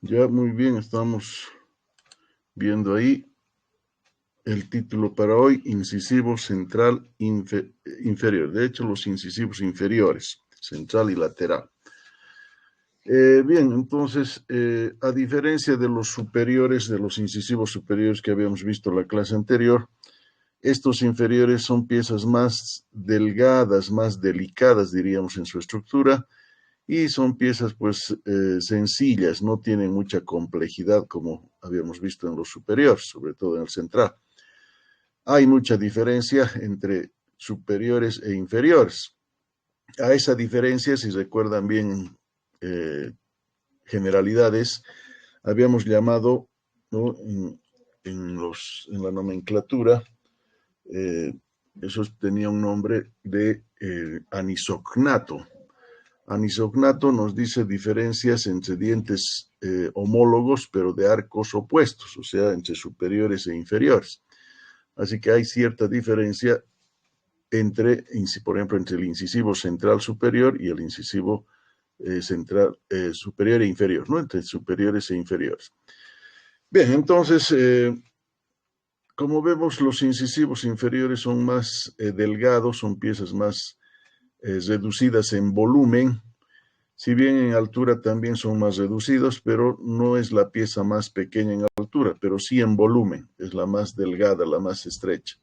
Ya muy bien, estamos viendo ahí el título para hoy, incisivo central inferior. De hecho, los incisivos inferiores, central y lateral. Bien, entonces, a diferencia de los superiores, de los incisivos superiores que habíamos visto en la clase anterior, estos inferiores son piezas más delgadas, más delicadas, diríamos, en su estructura, y son piezas pues sencillas, no tienen mucha complejidad como habíamos visto en los superiores, sobre todo en el central. Hay mucha diferencia entre superiores e inferiores. A esa diferencia, si recuerdan bien generalidades, habíamos llamado, ¿no?, en la nomenclatura, eso tenía un nombre de anisognato. Anisognato nos dice diferencias entre dientes homólogos, pero de arcos opuestos, o sea, entre superiores e inferiores. Así que hay cierta diferencia entre, por ejemplo, entre el incisivo central superior y el incisivo central superior e inferior, ¿no? Entre superiores e inferiores. Bien, entonces, como vemos, los incisivos inferiores son más delgados, son piezas más reducidas en volumen. Si bien en altura también son más reducidos, pero no es la pieza más pequeña en altura, pero sí en volumen, es la más delgada, la más estrecha.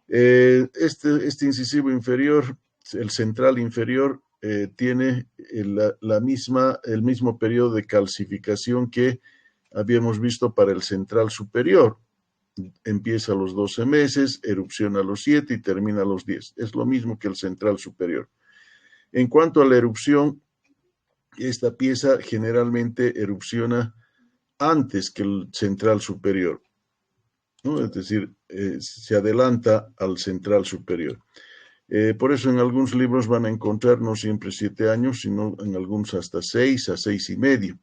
Este incisivo inferior, el central inferior, tiene el mismo periodo de calcificación que habíamos visto para el central superior. Empieza a los 12 meses, erupciona a los 7 y termina a los 10. Es lo mismo que el central superior. En cuanto a la erupción, esta pieza generalmente erupciona antes que el central superior, ¿no? Es decir, se adelanta al central superior. Por eso en algunos libros van a encontrar no siempre 7 años, sino en algunos hasta 6 a 6 y medio.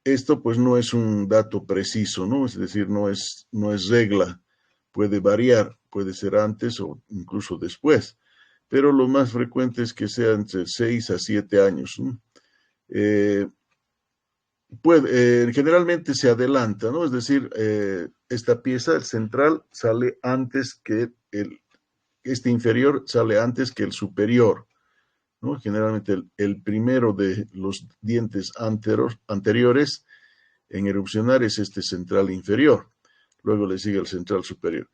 Esto pues no es un dato preciso, ¿no? Es decir, no es regla, puede variar, puede ser antes o incluso después, pero lo más frecuente es que sea entre 6 a 7 años, ¿no? Generalmente se adelanta, ¿no? Es decir, esta pieza, el central, sale antes que este inferior sale antes que el superior, ¿no? Generalmente el primero de los dientes anteriores en erupcionar es este central inferior, luego le sigue el central superior.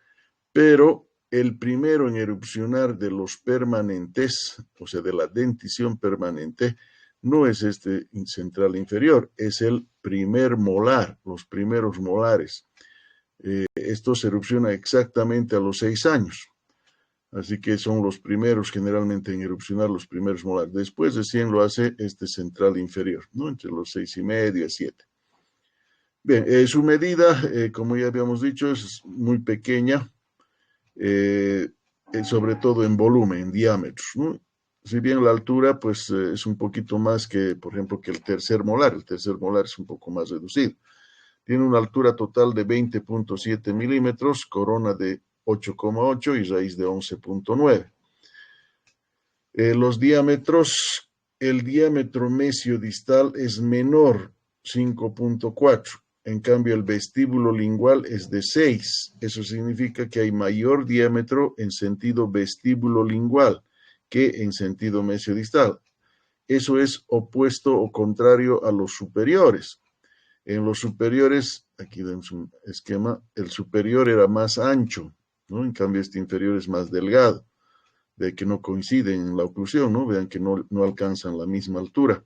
Pero el primero en erupcionar de los permanentes, o sea, de la dentición permanente, no es este central inferior, es el primer molar, los primeros molares. Esto se erupciona exactamente a los 6 años. Así que son los primeros generalmente en erupcionar, los primeros molares. Después recién lo hace este central inferior, ¿no? Entre los 6 y medio a 7. Bien, su medida, como ya habíamos dicho, es muy pequeña, sobre todo en volumen, en diámetros, ¿no? Si bien la altura, pues es un poquito más que, por ejemplo, que el tercer molar. El tercer molar es un poco más reducido. Tiene una altura total de 20.7 milímetros, corona de 8,8 y raíz de 11.9. Los diámetros, el diámetro mesiodistal es menor, 5.4. En cambio, el vestíbulo lingual es de 6. Eso significa que hay mayor diámetro en sentido vestíbulo lingual que en sentido mesiodistal. Eso es opuesto o contrario a los superiores. En los superiores, aquí vemos un esquema, el superior era más ancho, ¿no? En cambio, este inferior es más delgado, de que no coinciden en la oclusión, ¿no? Vean que no alcanzan la misma altura.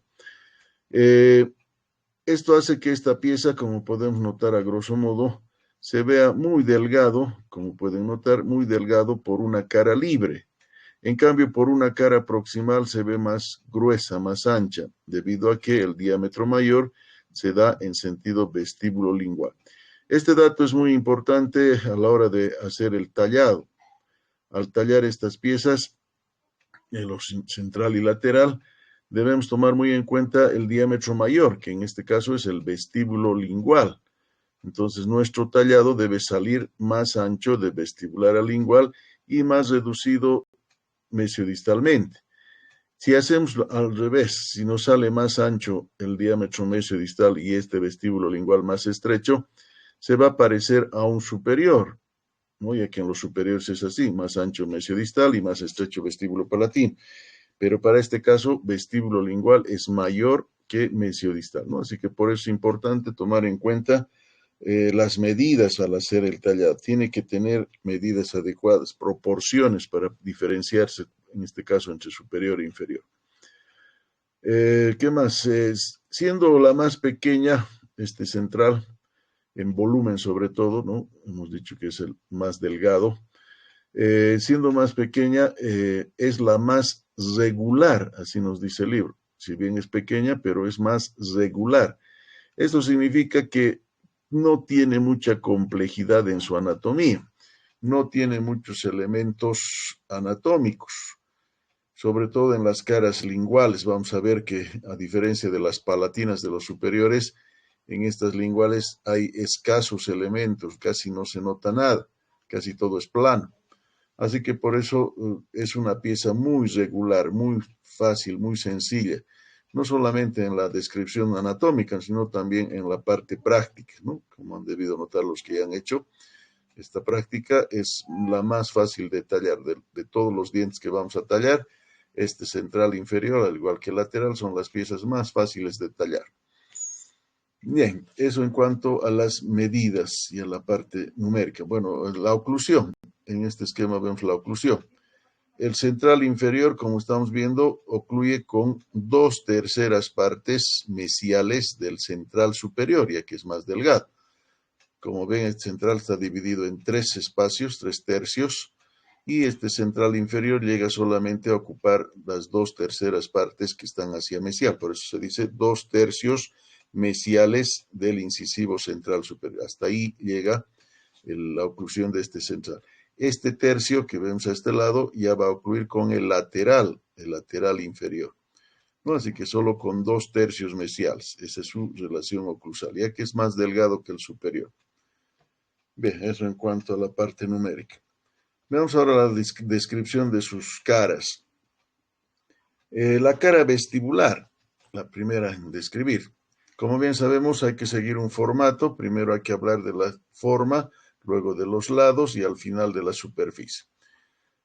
Esto hace que esta pieza, como podemos notar a grosso modo, se vea muy delgado, como pueden notar, muy delgado por una cara libre. En cambio, por una cara proximal se ve más gruesa, más ancha, debido a que el diámetro mayor se da en sentido vestíbulo lingual. Este dato es muy importante a la hora de hacer el tallado. Al tallar estas piezas, en lo central y lateral, debemos tomar muy en cuenta el diámetro mayor, que en este caso es el vestíbulo lingual. Entonces, nuestro tallado debe salir más ancho de vestibular a lingual y más reducido mesiodistalmente. Si hacemos al revés, si nos sale más ancho el diámetro mesiodistal y este vestíbulo lingual más estrecho, se va a parecer a un superior, ¿no? Ya que en los superiores es así, más ancho mesiodistal y más estrecho vestíbulo palatino. Pero para este caso, vestíbulo lingual es mayor que mesiodistal, ¿no? Así que por eso es importante tomar en cuenta las medidas al hacer el tallado. Tiene que tener medidas adecuadas, proporciones para diferenciarse, en este caso, entre superior e inferior. ¿Qué más? Siendo la más pequeña, este central, en volumen sobre todo, ¿no? Hemos dicho que es el más delgado. Siendo más pequeña, es la más regular, así nos dice el libro. Si bien es pequeña, pero es más regular. Esto significa que no tiene mucha complejidad en su anatomía, no tiene muchos elementos anatómicos, sobre todo en las caras linguales. Vamos a ver que, a diferencia de las palatinas de los superiores, en estas linguales hay escasos elementos, casi no se nota nada, casi todo es plano. Así que por eso es una pieza muy regular, muy fácil, muy sencilla, no solamente en la descripción anatómica, sino también en la parte práctica, ¿no? Como han debido notar los que ya han hecho. Esta práctica es la más fácil de tallar. De todos los dientes que vamos a tallar, este central inferior, al igual que el lateral, son las piezas más fáciles de tallar. Bien, eso en cuanto a las medidas y a la parte numérica. Bueno, la oclusión. En este esquema vemos la oclusión. El central inferior, como estamos viendo, ocluye con 2/3 partes mesiales del central superior, ya que es más delgado. Como ven, el central está dividido en 3 espacios, 3/3, y este central inferior llega solamente a ocupar las 2/3 partes que están hacia mesial. Por eso se dice 2/3 mesiales del incisivo central superior. Hasta ahí llega la oclusión de este central. Este tercio que vemos a este lado ya va a ocluir con el lateral inferior, ¿no? Así que solo con 2/3 mesiales. Esa es su relación oclusal, ya que es más delgado que el superior. Bien, eso en cuanto a la parte numérica. Veamos ahora la descripción de sus caras. La cara vestibular, la primera en describir. Como bien sabemos, hay que seguir un formato. Primero hay que hablar de la forma, luego de los lados y al final de la superficie.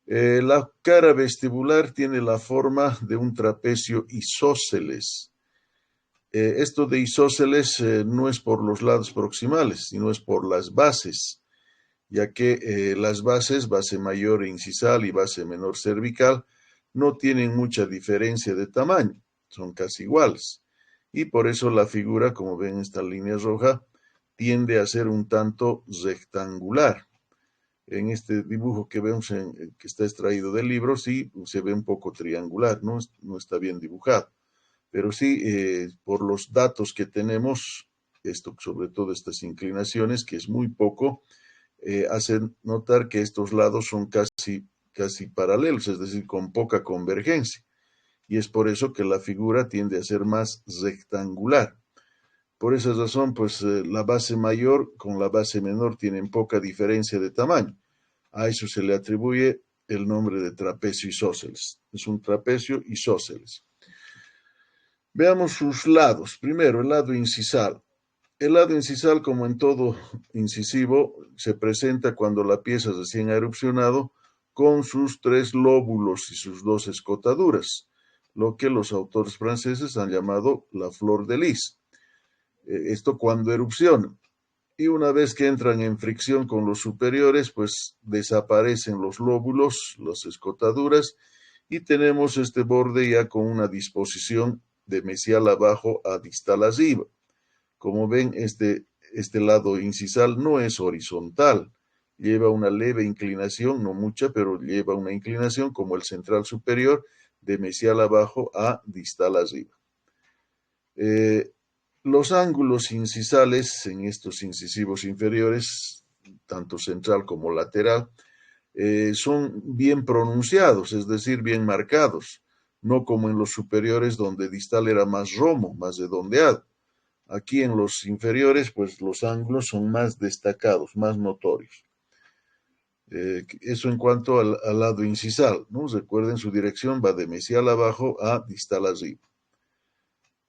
La cara vestibular tiene la forma de un trapecio isósceles. Esto de isósceles no es por los lados proximales, sino es por las bases, ya que las bases, base mayor incisal y base menor cervical, no tienen mucha diferencia de tamaño, son casi iguales. Y por eso la figura, como ven esta línea roja, tiende a ser un tanto rectangular. En este dibujo que vemos que está extraído del libro, sí se ve un poco triangular, no está bien dibujado. Pero sí, por los datos que tenemos, esto, sobre todo estas inclinaciones, que es muy poco, hacen notar que estos lados son casi paralelos, es decir, con poca convergencia. Y es por eso que la figura tiende a ser más rectangular. Por esa razón, pues la base mayor con la base menor tienen poca diferencia de tamaño. A eso se le atribuye el nombre de trapecio isósceles. Es un trapecio isósceles. Veamos sus lados. Primero, el lado incisal. El lado incisal, como en todo incisivo, se presenta cuando la pieza recién ha erupcionado con sus 3 lóbulos y sus 2 escotaduras, lo que los autores franceses han llamado la flor de lis. Esto cuando erupciona. Y una vez que entran en fricción con los superiores, pues desaparecen los lóbulos, las escotaduras, y tenemos este borde ya con una disposición de mesial abajo a distal arriba. Como ven, este lado incisal no es horizontal, lleva una leve inclinación, no mucha, pero lleva una inclinación como el central superior de mesial abajo a distal arriba. Los ángulos incisales en estos incisivos inferiores, tanto central como lateral, son bien pronunciados, es decir, bien marcados, no como en los superiores donde distal era más romo, más redondeado. Aquí en los inferiores, pues los ángulos son más destacados, más notorios. Eso en cuanto al lado incisal, ¿no? Recuerden, su dirección va de mesial abajo a distal arriba.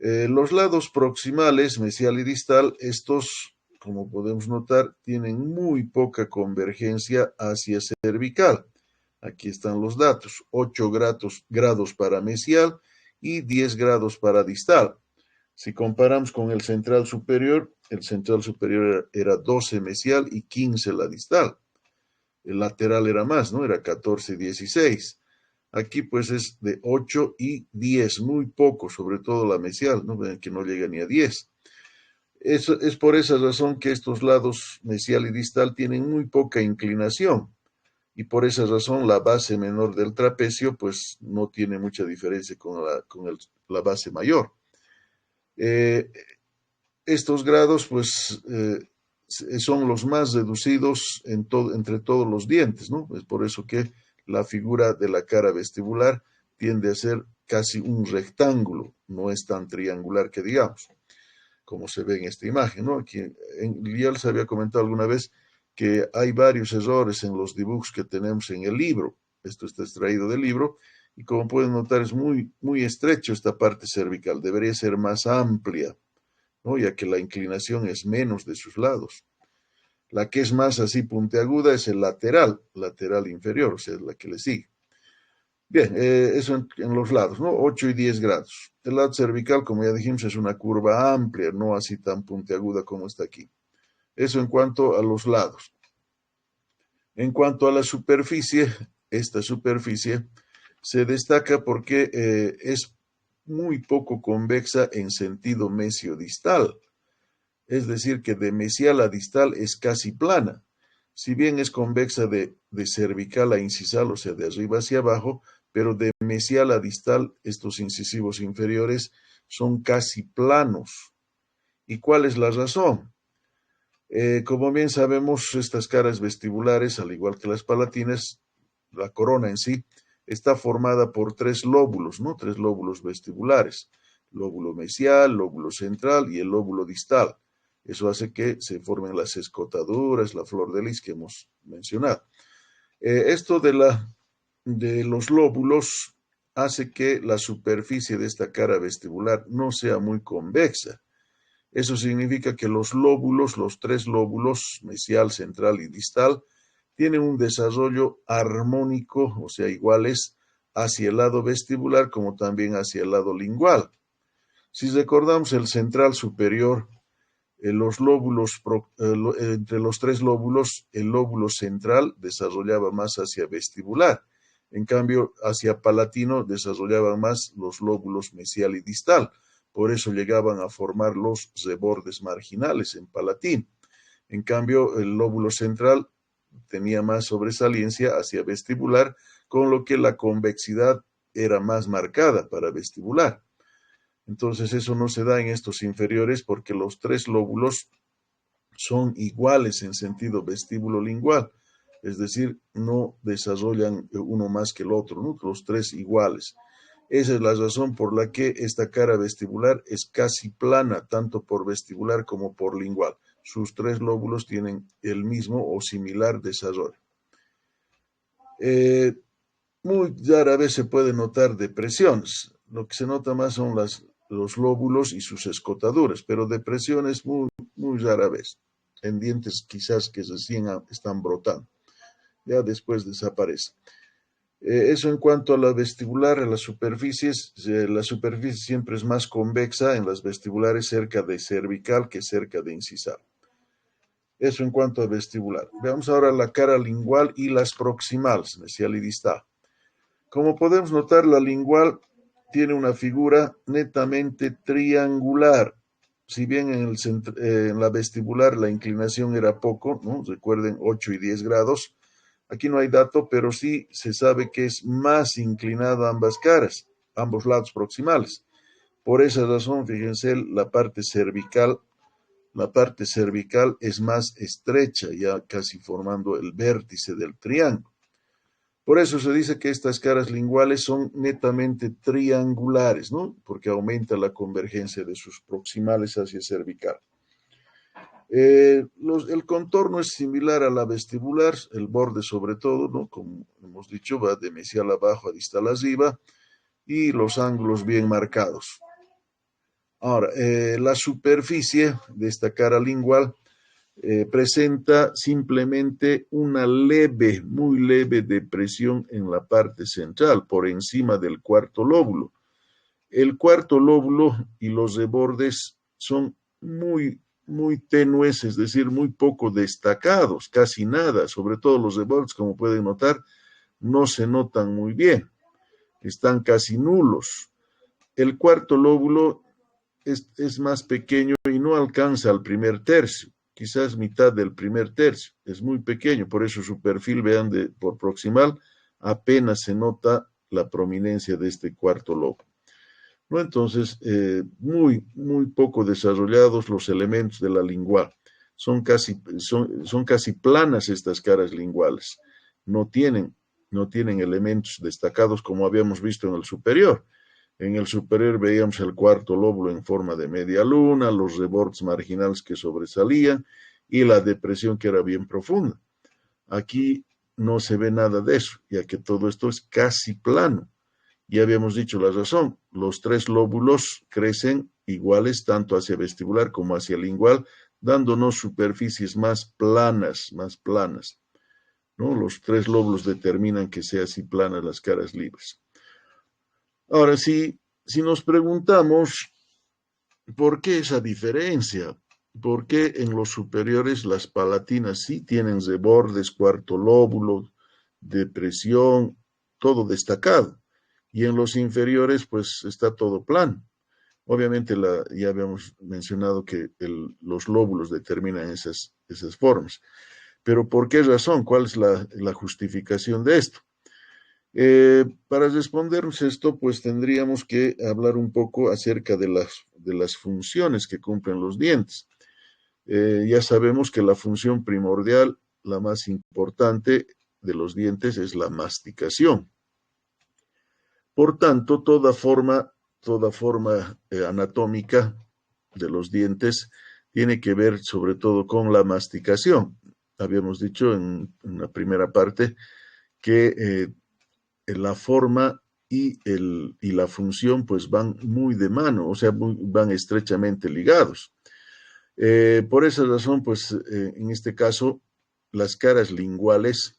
Los lados proximales, mesial y distal, estos, como podemos notar, tienen muy poca convergencia hacia cervical. Aquí están los datos: 8 grados para mesial y 10 grados para distal. Si comparamos con el central superior era 12 mesial y 15 la distal. El lateral era más, ¿no? Era 14 y 16. Aquí pues es de 8 y 10, muy poco, sobre todo la mesial, ¿no? Que no llega ni a 10. Es por esa razón que estos lados mesial y distal tienen muy poca inclinación, y por esa razón la base menor del trapecio pues no tiene mucha diferencia con la base mayor. Eh, Estos grados pues son los más reducidos entre todos los dientes, ¿no? Es por eso que la figura de la cara vestibular tiende a ser casi un rectángulo, no es tan triangular que digamos, como se ve en esta imagen, ¿no? Aquí, ya les había comentado alguna vez que hay varios errores en los dibujos que tenemos en el libro. Esto está extraído del libro y, como pueden notar, es muy, muy estrecho esta parte cervical, debería ser más amplia, ¿no? Ya que la inclinación es menos de sus lados. La que es más así puntiaguda es el lateral inferior, o sea, la que le sigue. Bien, eso en los lados, ¿no? 8 y 10 grados. El lado cervical, como ya dijimos, es una curva amplia, no así tan puntiaguda como está aquí. Eso en cuanto a los lados. En cuanto a la superficie, esta superficie se destaca porque es muy poco convexa en sentido mesiodistal. Es decir, que de mesial a distal es casi plana. Si bien es convexa de cervical a incisal, o sea, de arriba hacia abajo, pero de mesial a distal, estos incisivos inferiores son casi planos. ¿Y cuál es la razón? Como bien sabemos, estas caras vestibulares, al igual que las palatinas, la corona en sí, está formada por tres lóbulos, ¿no? Tres lóbulos vestibulares: lóbulo mesial, lóbulo central y el lóbulo distal. Eso hace que se formen las escotaduras, la flor de lis que hemos mencionado. Esto de los lóbulos hace que la superficie de esta cara vestibular no sea muy convexa. Eso significa que los tres lóbulos, mesial, central y distal, tienen un desarrollo armónico, o sea, iguales hacia el lado vestibular como también hacia el lado lingual. Si recordamos el central superior, entre los tres lóbulos, el lóbulo central desarrollaba más hacia vestibular. En cambio, hacia palatino desarrollaban más los lóbulos mesial y distal. Por eso llegaban a formar los rebordes marginales en palatino. En cambio, el lóbulo central tenía más sobresaliencia hacia vestibular, con lo que la convexidad era más marcada para vestibular. Entonces eso no se da en estos inferiores porque los tres lóbulos son iguales en sentido vestíbulo-lingual, es decir, no desarrollan uno más que el otro, ¿no? Los tres iguales. Esa es la razón por la que esta cara vestibular es casi plana, tanto por vestibular como por lingual. Sus tres lóbulos tienen el mismo o similar desarrollo. Eh, Muy rara vez se puede notar depresiones. Lo que se nota más son los lóbulos y sus escotaduras, pero depresiones muy, muy rara vez. En dientes quizás que recién están brotando. Ya después desaparece. Eso en cuanto a la vestibular, a las superficies. La superficie siempre es más convexa en las vestibulares cerca de cervical que cerca de incisal. Eso en cuanto a vestibular. Veamos ahora la cara lingual y las proximales, mesial y distal. Como podemos notar, la lingual tiene una figura netamente triangular. Si bien en la vestibular la inclinación era poco, ¿no? Recuerden, 8 y 10 grados. Aquí no hay dato, pero sí se sabe que es más inclinada ambas caras, ambos lados proximales. Por esa razón, fíjense, la parte cervical es más estrecha, ya casi formando el vértice del triángulo. Por eso se dice que estas caras linguales son netamente triangulares, ¿no? Porque aumenta la convergencia de sus proximales hacia cervical. El contorno es similar a la vestibular, el borde sobre todo, ¿no? Como hemos dicho, va de mesial abajo a distal arriba y los ángulos bien marcados. Ahora, la superficie de esta cara lingual presenta simplemente una leve, muy leve depresión en la parte central, por encima del cuarto lóbulo. El cuarto lóbulo y los rebordes son muy tenues, es decir, muy poco destacados, casi nada, sobre todo los rebordes, como pueden notar, no se notan muy bien, están casi nulos. El cuarto lóbulo es más pequeño y no alcanza al primer tercio, quizás mitad del primer tercio, es muy pequeño, por eso su perfil, vean, por proximal, apenas se nota la prominencia de este cuarto lobo. ¿No? Entonces, muy poco desarrollados los elementos de la lingual. Son casi planas estas caras linguales. No tienen, no tienen elementos destacados como habíamos visto en el superior. En el superior veíamos el cuarto lóbulo en forma de media luna, los rebordes marginales que sobresalían y la depresión que era bien profunda. Aquí no se ve nada de eso, ya que todo esto es casi plano. Ya habíamos dicho la razón, los tres lóbulos crecen iguales tanto hacia vestibular como hacia lingual, dándonos superficies más planas, ¿no? Los tres lóbulos determinan que sean así planas las caras libres. Ahora, si nos preguntamos por qué esa diferencia, por qué en los superiores las palatinas sí tienen rebordes, cuarto lóbulo, depresión, todo destacado, y en los inferiores pues está todo plano. Obviamente ya habíamos mencionado que los lóbulos determinan esas formas. Pero ¿por qué razón? ¿Cuál es la justificación de esto? Para respondernos esto, pues tendríamos que hablar un poco acerca de las funciones que cumplen los dientes. Ya sabemos que la función primordial, la más importante de los dientes, es la masticación. Por tanto, toda forma anatómica de los dientes tiene que ver sobre todo con la masticación. Habíamos dicho en la primera parte que la forma y la función pues van muy de mano, o sea, van estrechamente ligados. Por esa razón, pues en este caso, las caras linguales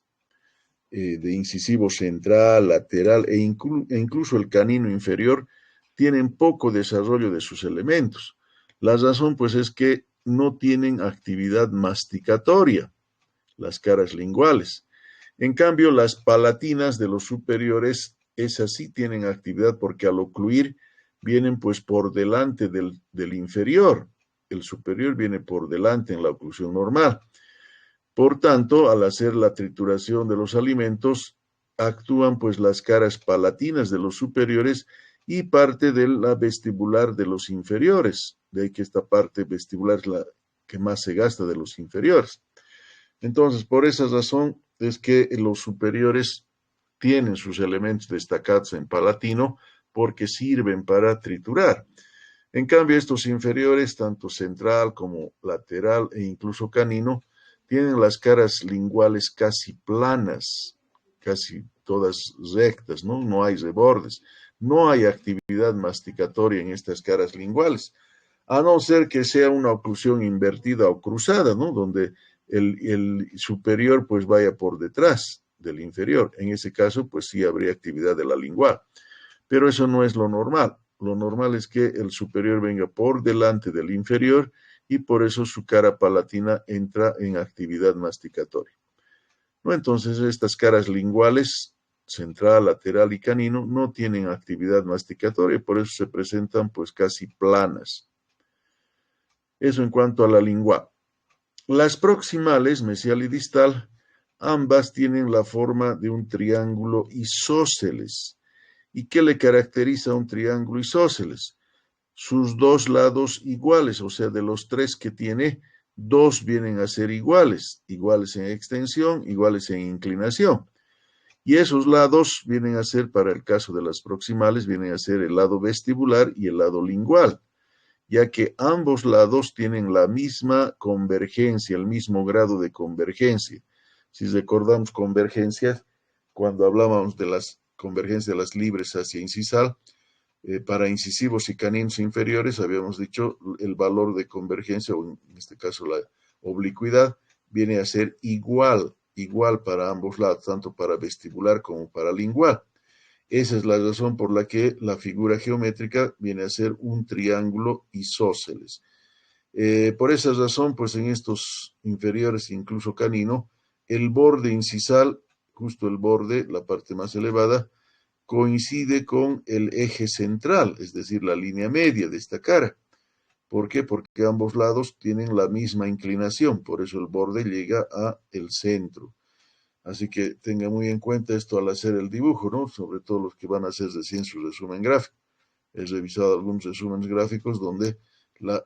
de incisivo central, lateral e incluso el canino inferior tienen poco desarrollo de sus elementos. La razón pues es que no tienen actividad masticatoria, las caras linguales. En cambio, las palatinas de los superiores, esas sí tienen actividad porque al ocluir vienen pues por delante del inferior. El superior viene por delante en la oclusión normal. Por tanto, al hacer la trituración de los alimentos, actúan pues las caras palatinas de los superiores y parte de la vestibular de los inferiores. De ahí que esta parte vestibular es la que más se gasta de los inferiores. Entonces, por esa razón es que los superiores tienen sus elementos destacados en palatino porque sirven para triturar. En cambio, estos inferiores, tanto central como lateral e incluso canino, tienen las caras linguales casi planas, casi todas rectas, ¿no? No hay rebordes, no hay actividad masticatoria en estas caras linguales, a no ser que sea una oclusión invertida o cruzada, ¿no? Donde el superior pues vaya por detrás del inferior. En ese caso, pues sí habría actividad de la lingual, pero eso no es lo normal. Lo normal es que el superior venga por delante del inferior y por eso su cara palatina entra en actividad masticatoria. ¿No? Entonces, estas caras linguales, central, lateral y canino, no tienen actividad masticatoria y por eso se presentan pues casi planas. Eso en cuanto a la lingual. Las proximales, mesial y distal, ambas tienen la forma de un triángulo isósceles. ¿Y qué le caracteriza a un triángulo isósceles? Sus dos lados iguales, o sea, de los tres que tiene, dos vienen a ser iguales, iguales en extensión, iguales en inclinación. Y esos lados vienen a ser, para el caso de las proximales, vienen a ser el lado vestibular y el lado lingual. ya que ambos lados tienen la misma convergencia, el mismo grado de convergencia. Si recordamos convergencias, cuando hablábamos de las convergencias de las libres hacia incisal, para incisivos y caninos inferiores habíamos dicho el valor de convergencia, o en este caso la oblicuidad, viene a ser igual para ambos lados, tanto para vestibular como para lingual. Esa es la razón por la que la figura geométrica viene a ser un triángulo isósceles. Por esa razón, pues en estos inferiores, incluso canino, el borde incisal, justo el borde, la parte más elevada, coincide con el eje central, es decir, la línea media de esta cara. ¿Por qué? Porque ambos lados tienen la misma inclinación, por eso el borde llega a el centro. Así que tenga muy en cuenta esto al hacer el dibujo, ¿no? Sobre todo los que van a hacer recién su resumen gráfico. He revisado algunos resúmenes gráficos donde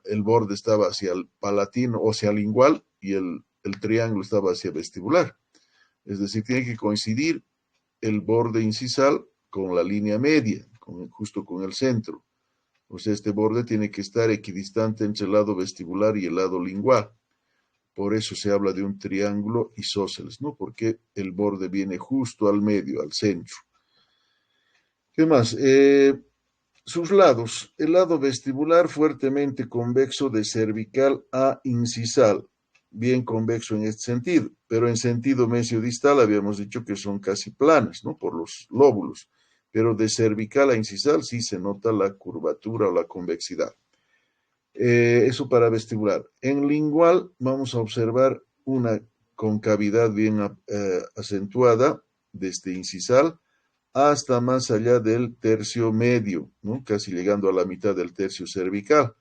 el borde estaba hacia el palatino o hacia lingual y el triángulo estaba hacia vestibular. Es decir, tiene que coincidir el borde incisal con la línea media, justo con el centro. O sea, este borde tiene que estar equidistante entre el lado vestibular y el lado lingual. Por eso se habla de un triángulo isósceles, ¿no? Porque el borde viene justo al medio, al centro. ¿Qué más? Sus lados. El lado vestibular fuertemente convexo de cervical a incisal. Bien convexo en este sentido, pero en sentido mesiodistal habíamos dicho que son casi planas, ¿no? Por los lóbulos. Pero de cervical a incisal sí se nota la curvatura o la convexidad. Eso para vestibular. En lingual vamos a observar una concavidad bien acentuada desde incisal hasta más allá del tercio medio, ¿no? Casi llegando a la mitad del tercio cervical.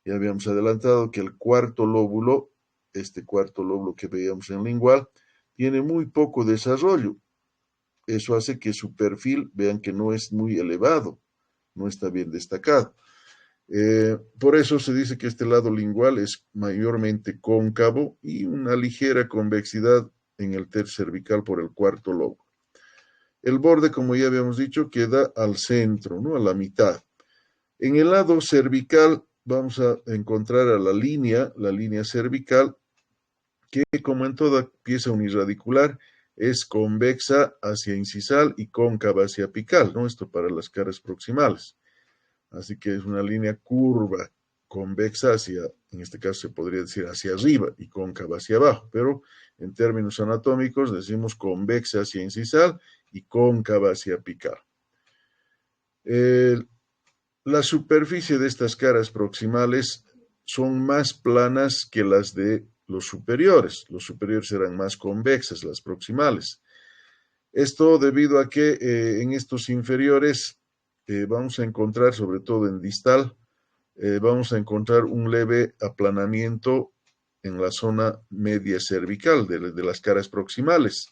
Ya habíamos adelantado que el cuarto lóbulo, este cuarto lóbulo que veíamos en lingual, tiene muy poco desarrollo. Eso hace que su perfil, vean que no es muy elevado, no está bien destacado. Por eso se dice que este lado lingual es mayormente cóncavo y una ligera convexidad en el tercio cervical por el cuarto lóbulo. El borde, como ya habíamos dicho, queda al centro, ¿no? A la mitad. En el lado cervical vamos a encontrar a la línea cervical, que como en toda pieza uniradicular, es convexa hacia incisal y cóncava hacia apical, ¿no? Esto para las caras proximales. Así que es una línea curva, convexa hacia, en este caso se podría decir hacia arriba y cóncava hacia abajo, pero en términos anatómicos decimos convexa hacia incisal y cóncava hacia apical. La superficie de estas caras proximales son más planas que las de los superiores. Los superiores serán más convexas, las proximales. Esto debido a que en estos inferiores vamos a encontrar, sobre todo en distal, vamos a encontrar un leve aplanamiento en la zona media cervical de las caras proximales.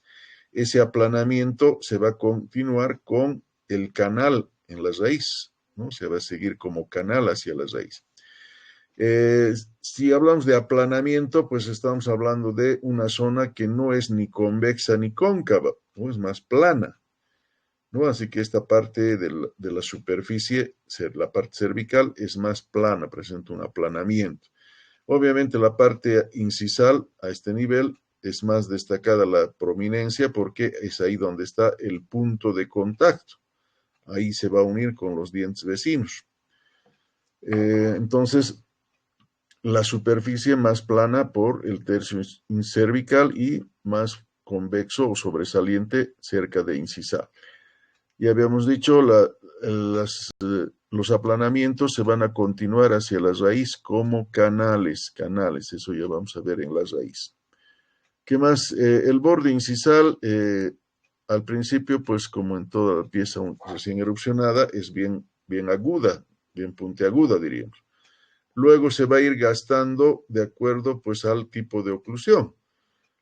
Ese aplanamiento se va a continuar con el canal en la raíz, ¿no? Se va a seguir como canal hacia la raíz. Si hablamos de aplanamiento, pues estamos hablando de una zona que no es ni convexa ni cóncava, ¿no? Es más plana, ¿no? Así que esta parte de la superficie, la parte cervical, es más plana, presenta un aplanamiento. Obviamente la parte incisal a este nivel es más destacada la prominencia porque es ahí donde está el punto de contacto. Ahí se va a unir con los dientes vecinos. Entonces, la superficie más plana por el tercio cervical y más convexo o sobresaliente cerca de incisal. Ya habíamos dicho, los aplanamientos se van a continuar hacia la raíz como canales, eso ya vamos a ver en la raíz. ¿Qué más? El borde incisal, al principio, pues como en toda la pieza recién erupcionada, es bien aguda, bien puntiaguda, diríamos. Luego se va a ir gastando de acuerdo pues al tipo de oclusión.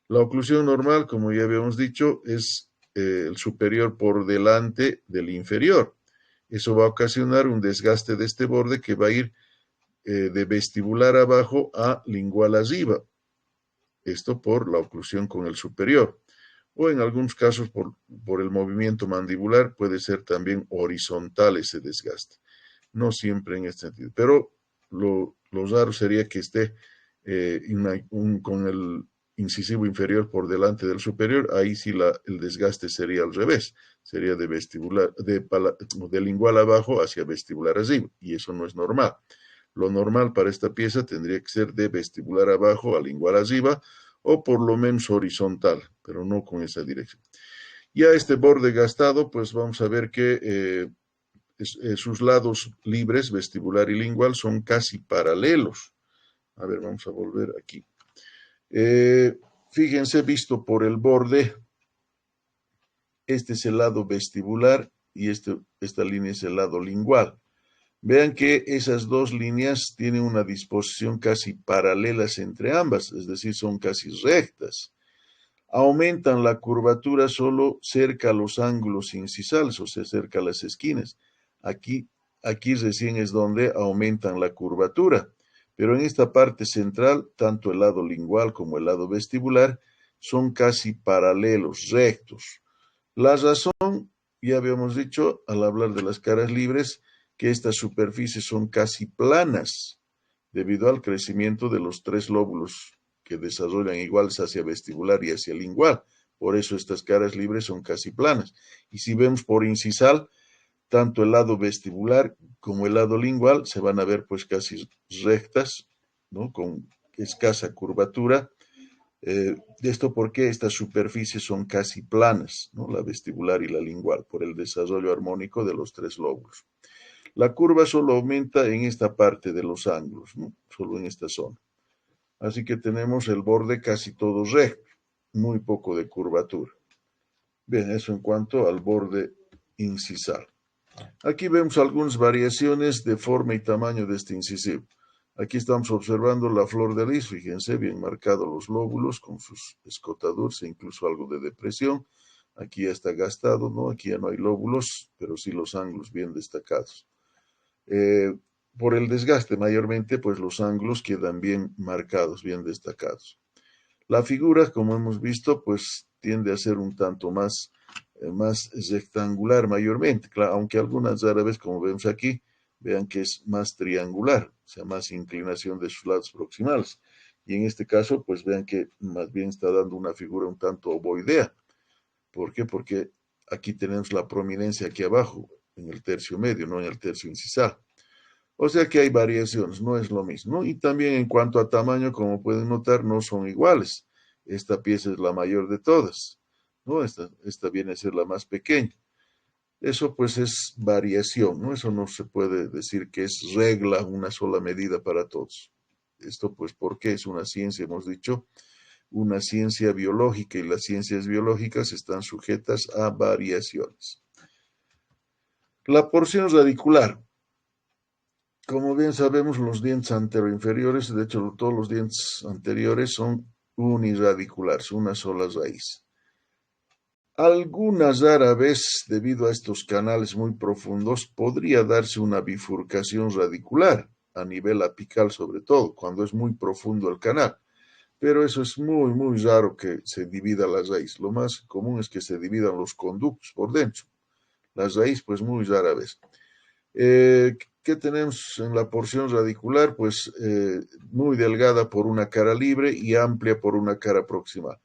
La oclusión normal, como ya habíamos dicho, es el superior por delante del inferior. Eso va a ocasionar un desgaste de este borde que va a ir de vestibular abajo a lingual arriba. Esto por la oclusión con el superior. O en algunos casos por el movimiento mandibular puede ser también horizontal ese desgaste. No siempre en este sentido. Pero lo raro sería que esté con el incisivo inferior por delante del superior, ahí sí el desgaste sería al revés, sería de vestibular, de lingual abajo hacia vestibular arriba, y eso no es normal. Lo normal para esta pieza tendría que ser de vestibular abajo a lingual arriba, o por lo menos horizontal, pero no con esa dirección. Ya este borde gastado, pues vamos a ver que sus lados libres, vestibular y lingual, son casi paralelos. A ver, vamos a volver aquí. Fíjense, visto por el borde, este es el lado vestibular y esta línea es el lado lingual. Vean que esas dos líneas tienen una disposición casi paralelas entre ambas, es decir, son casi rectas. Aumentan la curvatura solo cerca a los ángulos incisales, o sea, cerca a las esquinas. Aquí recién es donde aumentan la curvatura. Pero en esta parte central, tanto el lado lingual como el lado vestibular son casi paralelos, rectos. La razón, ya habíamos dicho al hablar de las caras libres, que estas superficies son casi planas, debido al crecimiento de los tres lóbulos que desarrollan iguales hacia vestibular y hacia lingual. Por eso estas caras libres son casi planas. Y si vemos por incisal, tanto el lado vestibular como el lado lingual se van a ver pues casi rectas, ¿no? Con escasa curvatura. Esto porque estas superficies son casi planas, ¿no? La vestibular y la lingual, por el desarrollo armónico de los tres lóbulos. La curva solo aumenta en esta parte de los ángulos, ¿no? Solo en esta zona. Así que tenemos el borde casi todo recto, muy poco de curvatura. Bien, eso en cuanto al borde incisal. Aquí vemos algunas variaciones de forma y tamaño de este incisivo. Aquí estamos observando la flor de lis, fíjense, bien marcados los lóbulos con sus escotaduras e incluso algo de depresión. Aquí ya está gastado, ¿no? Aquí ya no hay lóbulos, pero sí los ángulos bien destacados. Por el desgaste mayormente, pues los ángulos quedan bien marcados, bien destacados. La figura, como hemos visto, pues tiende a ser un tanto más rectangular mayormente, claro, aunque algunas árabes, como vemos aquí, vean que es más triangular, o sea, más inclinación de sus lados proximales. Y en este caso, pues vean que más bien está dando una figura un tanto ovoidea. ¿Por qué? Porque aquí tenemos la prominencia aquí abajo, en el tercio medio, no en el tercio incisal. O sea que hay variaciones, no es lo mismo. Y también en cuanto a tamaño, como pueden notar, no son iguales. Esta pieza es la mayor de todas, ¿no? Esta viene a ser la más pequeña. Eso pues es variación, ¿no? Eso no se puede decir que es regla, una sola medida para todos. Esto pues porque es una ciencia, hemos dicho, una ciencia biológica y las ciencias biológicas están sujetas a variaciones. La porción radicular. Como bien sabemos, los dientes anteroinferiores, de hecho todos los dientes anteriores son unirradiculares, una sola raíz. Algunas rara vez, debido a estos canales muy profundos, podría darse una bifurcación radicular, a nivel apical sobre todo, cuando es muy profundo el canal. Pero eso es muy, muy raro que se divida la raíz. Lo más común es que se dividan los conductos por dentro. La raíz, pues muy rara vez. ¿Qué tenemos en la porción radicular? Pues muy delgada por una cara libre y amplia por una cara proximal.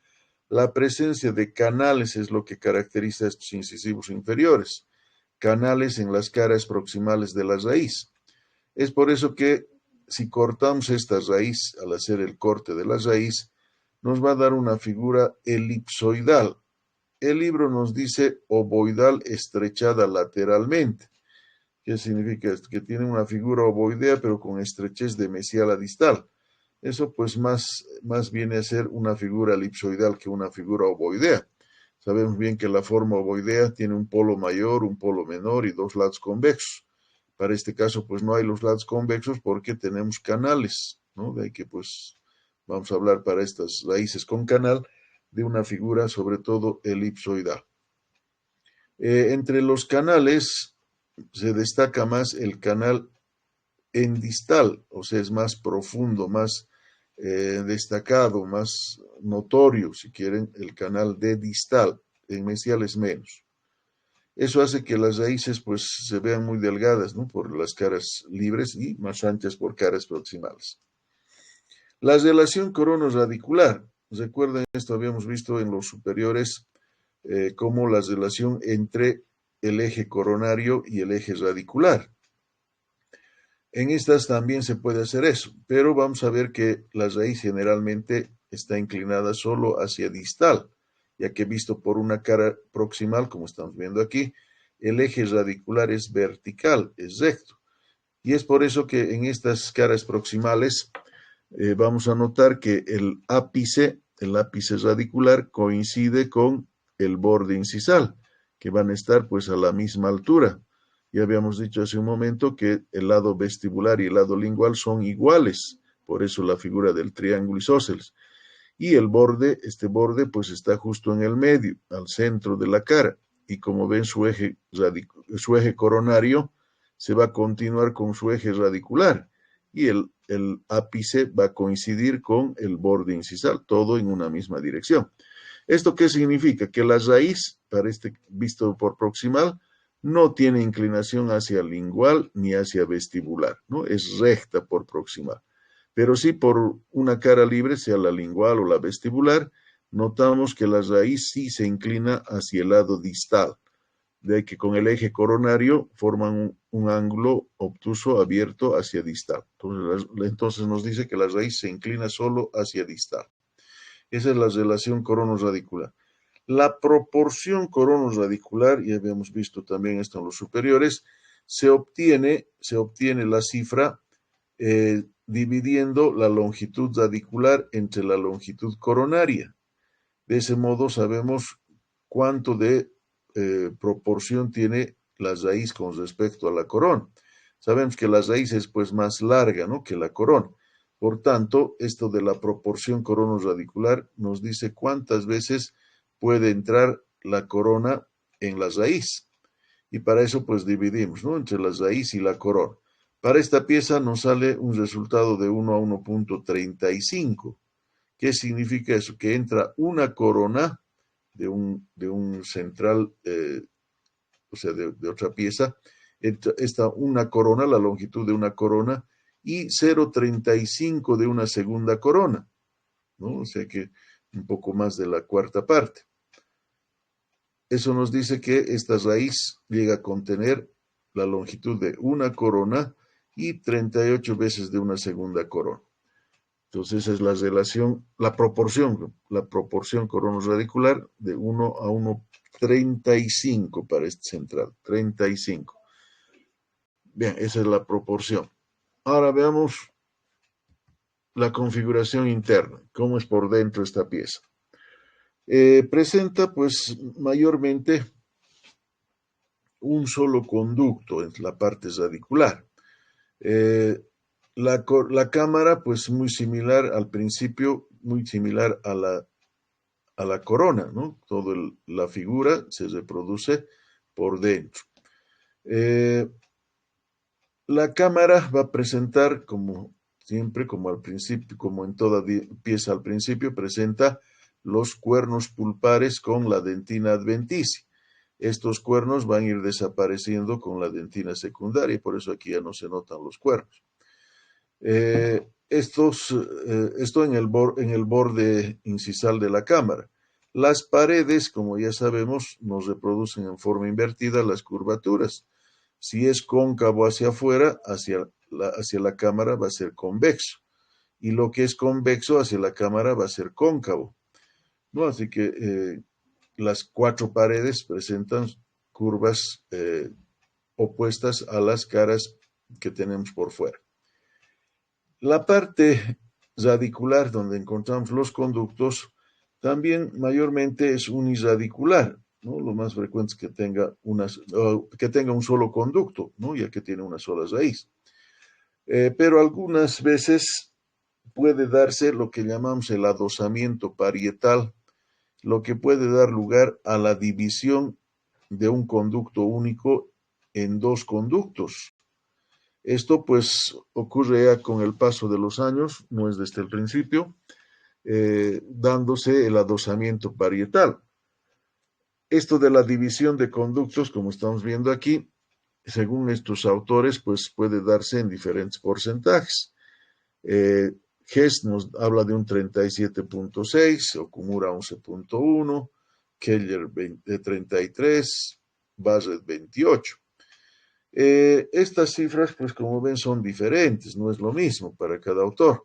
La presencia de canales es lo que caracteriza a estos incisivos inferiores. Canales en las caras proximales de la raíz. Es por eso que si cortamos esta raíz, al hacer el corte de la raíz, nos va a dar una figura elipsoidal. El libro nos dice ovoidal estrechada lateralmente. ¿Qué significa esto? Que tiene una figura ovoidea, pero con estrechez de mesiala distal. Eso pues más viene a ser una figura elipsoidal que una figura ovoidea. Sabemos bien que la forma ovoidea tiene un polo mayor, un polo menor y dos lados convexos. Para este caso pues no hay los lados convexos porque tenemos canales, ¿no? De ahí que pues vamos a hablar para estas raíces con canal de una figura sobre todo elipsoidal. Entre los canales se destaca más el canal endistal, o sea, es más profundo, más destacado, más notorio, si quieren, el canal de distal, en mesial es menos. Eso hace que las raíces pues se vean muy delgadas, ¿no? Por las caras libres y más anchas por caras proximales. La relación corono-radicular. Recuerden, esto habíamos visto en los superiores, como la relación entre el eje coronario y el eje radicular. En estas también se puede hacer eso, pero vamos a ver que la raíz generalmente está inclinada solo hacia distal, ya que visto por una cara proximal, como estamos viendo aquí, el eje radicular es vertical, es recto. Y es por eso que en estas caras proximales vamos a notar que el ápice radicular coincide con el borde incisal, que van a estar pues a la misma altura. Ya habíamos dicho hace un momento que el lado vestibular y el lado lingual son iguales, por eso la figura del triángulo isósceles. Y el borde, este borde pues está justo en el medio, al centro de la cara, y como ven su eje coronario se va a continuar con su eje radicular, y el ápice va a coincidir con el borde incisal, todo en una misma dirección. ¿Esto qué significa? Que la raíz, para este visto por proximal, no tiene inclinación hacia lingual ni hacia vestibular, ¿no? Es recta por proximal. Pero sí por una cara libre, sea la lingual o la vestibular, notamos que la raíz sí se inclina hacia el lado distal, de que con el eje coronario forman un ángulo obtuso abierto hacia distal. Entonces nos dice que la raíz se inclina solo hacia distal. Esa es la relación corono-radicular. La proporción corono-radicular, ya habíamos visto también esto en los superiores, se obtiene la cifra dividiendo la longitud radicular entre la longitud coronaria. De ese modo sabemos cuánto de proporción tiene la raíz con respecto a la corona. Sabemos que la raíz es pues más larga, ¿no?, que la corona. Por tanto, esto de la proporción corono-radicular nos dice cuántas veces puede entrar la corona en la raíz. Y para eso pues dividimos, ¿no?, entre la raíz y la corona. Para esta pieza nos sale un resultado de 1 a 1.35. ¿Qué significa eso? Que entra una corona de un central, o sea, de otra pieza, está una corona, la longitud de una corona, y 0.35 de una segunda corona, ¿no? O sea que un poco más de la cuarta parte. Eso nos dice que esta raíz llega a contener la longitud de una corona y 38 veces de una segunda corona. Entonces esa es la relación, la proporción corono-radicular de 1 a 1.35 para este central, 35. Bien, esa es la proporción. Ahora veamos la configuración interna, cómo es por dentro esta pieza. Presenta pues mayormente un solo conducto en la parte radicular. La cámara, pues muy similar al principio, muy similar a la corona, ¿no? Toda la figura se reproduce por dentro. La cámara va a presentar, como siempre, como al principio, como en toda pieza al principio, presenta los cuernos pulpares con la dentina adventicia. Estos cuernos van a ir desapareciendo con la dentina secundaria y por eso aquí ya no se notan los cuernos. Esto en el borde incisal de la cámara. Las paredes, como ya sabemos, nos reproducen en forma invertida las curvaturas. Si es cóncavo hacia afuera, hacia la cámara va a ser convexo. Y lo que es convexo hacia la cámara va a ser cóncavo, ¿no? Así que las cuatro paredes presentan curvas opuestas a las caras que tenemos por fuera. La parte radicular, donde encontramos los conductos, también mayormente es uniradicular, ¿no? Lo más frecuente es que tenga un solo conducto, ¿no?, ya que tiene una sola raíz. Pero algunas veces puede darse lo que llamamos el adosamiento parietal, lo que puede dar lugar a la división de un conducto único en dos conductos. Esto pues ocurre ya con el paso de los años, no es desde el principio, dándose el adosamiento parietal. Esto de la división de conductos, como estamos viendo aquí, según estos autores, pues puede darse en diferentes porcentajes. Hess nos habla de un 37.6, Okumura 11.1, Keller 33, Barrett 28. Estas cifras, pues como ven, son diferentes, no es lo mismo para cada autor.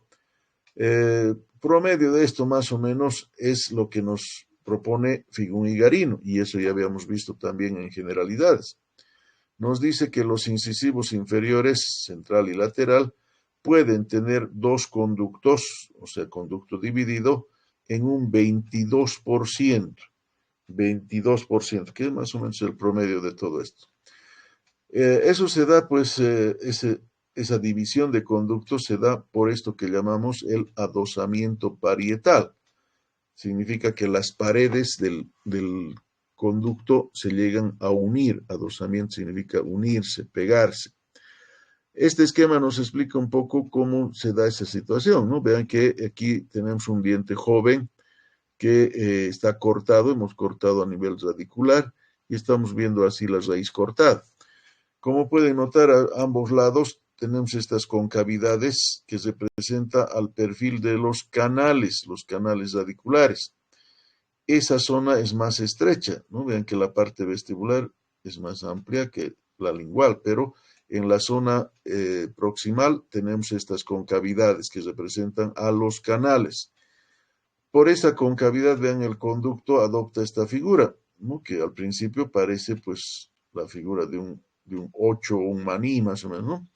Promedio de esto más o menos es lo que nos propone Figún y Garino, y eso ya habíamos visto también en generalidades. Nos dice que los incisivos inferiores, central y lateral, pueden tener dos conductos, o sea, conducto dividido, en un 22%, 22%, que es más o menos el promedio de todo esto. Eso se da, pues, esa división de conductos se da por esto que llamamos el adosamiento parietal. Significa que las paredes del conducto se llegan a unir. Adosamiento significa unirse, pegarse. Este esquema nos explica un poco cómo se da esa situación, ¿no? Vean que aquí tenemos un diente joven que está cortado, hemos cortado a nivel radicular y estamos viendo así la raíz cortada. Como pueden notar, a ambos lados tenemos estas concavidades que se representan al perfil de los canales radiculares. Esa zona es más estrecha, ¿no? Vean que la parte vestibular es más amplia que la lingual, pero en la zona proximal tenemos estas concavidades que representan a los canales. Por esa concavidad, vean, el conducto adopta esta figura, ¿no? Que al principio parece pues la figura de un 8 o un maní, más o menos, ¿no?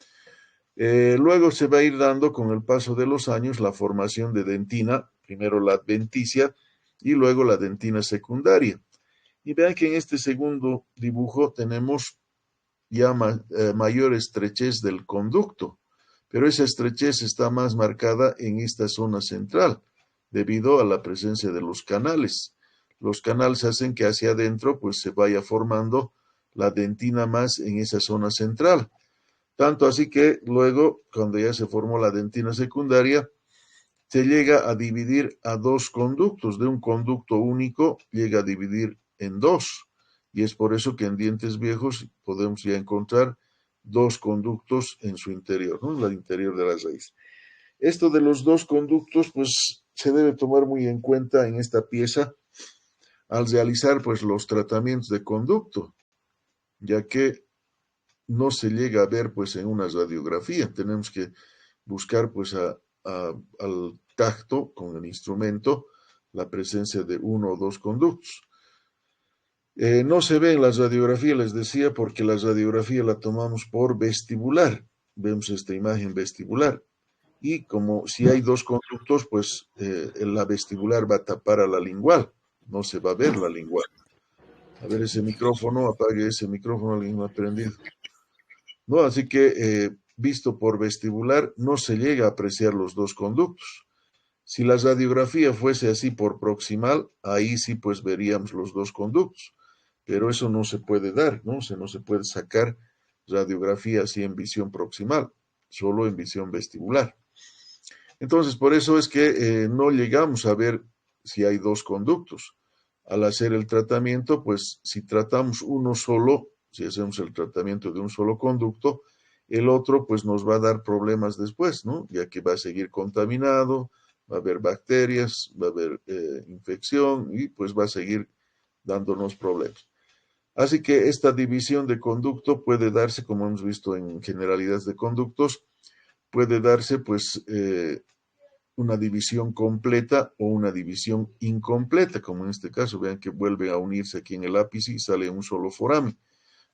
Luego se va a ir dando con el paso de los años la formación de dentina, primero la adventicia y luego la dentina secundaria. Y vean que en este segundo dibujo tenemos ya mayor estrechez del conducto, pero esa estrechez está más marcada en esta zona central, debido a la presencia de los canales. Los canales hacen que hacia adentro pues se vaya formando la dentina más en esa zona central. Tanto así que luego, cuando ya se formó la dentina secundaria, se llega a dividir a dos conductos. De un conducto único llega a dividir en dos. Y es por eso que en dientes viejos podemos ya encontrar dos conductos en su interior, ¿no? En el interior de la raíz. Esto de los dos conductos, pues se debe tomar muy en cuenta en esta pieza al realizar pues los tratamientos de conducto, ya que no se llega a ver pues en una radiografía. Tenemos que buscar pues al tacto con el instrumento la presencia de uno o dos conductos. No se ve en la radiografía, les decía, porque la radiografía la tomamos por vestibular. Vemos esta imagen vestibular. Y como si hay dos conductos, pues la vestibular va a tapar a la lingual. No se va a ver la lingual. A ver ese micrófono, apague ese micrófono, alguien lo ha prendido. ¿No? Así que visto por vestibular no se llega a apreciar los dos conductos. Si la radiografía fuese así por proximal, ahí sí pues veríamos los dos conductos, pero eso no se puede dar, ¿no? O sea, no se puede sacar radiografía así en visión proximal, solo en visión vestibular. Entonces, por eso es que no llegamos a ver si hay dos conductos. Al hacer el tratamiento, pues si tratamos uno solo, si hacemos el tratamiento de un solo conducto, el otro pues nos va a dar problemas después, ¿no? Ya que va a seguir contaminado, va a haber bacterias, va a haber infección y pues va a seguir dándonos problemas. Así que esta división de conducto puede darse, como hemos visto en generalidades de conductos, puede darse pues una división completa o una división incompleta, como en este caso, vean que vuelve a unirse aquí en el ápice y sale un solo foramen.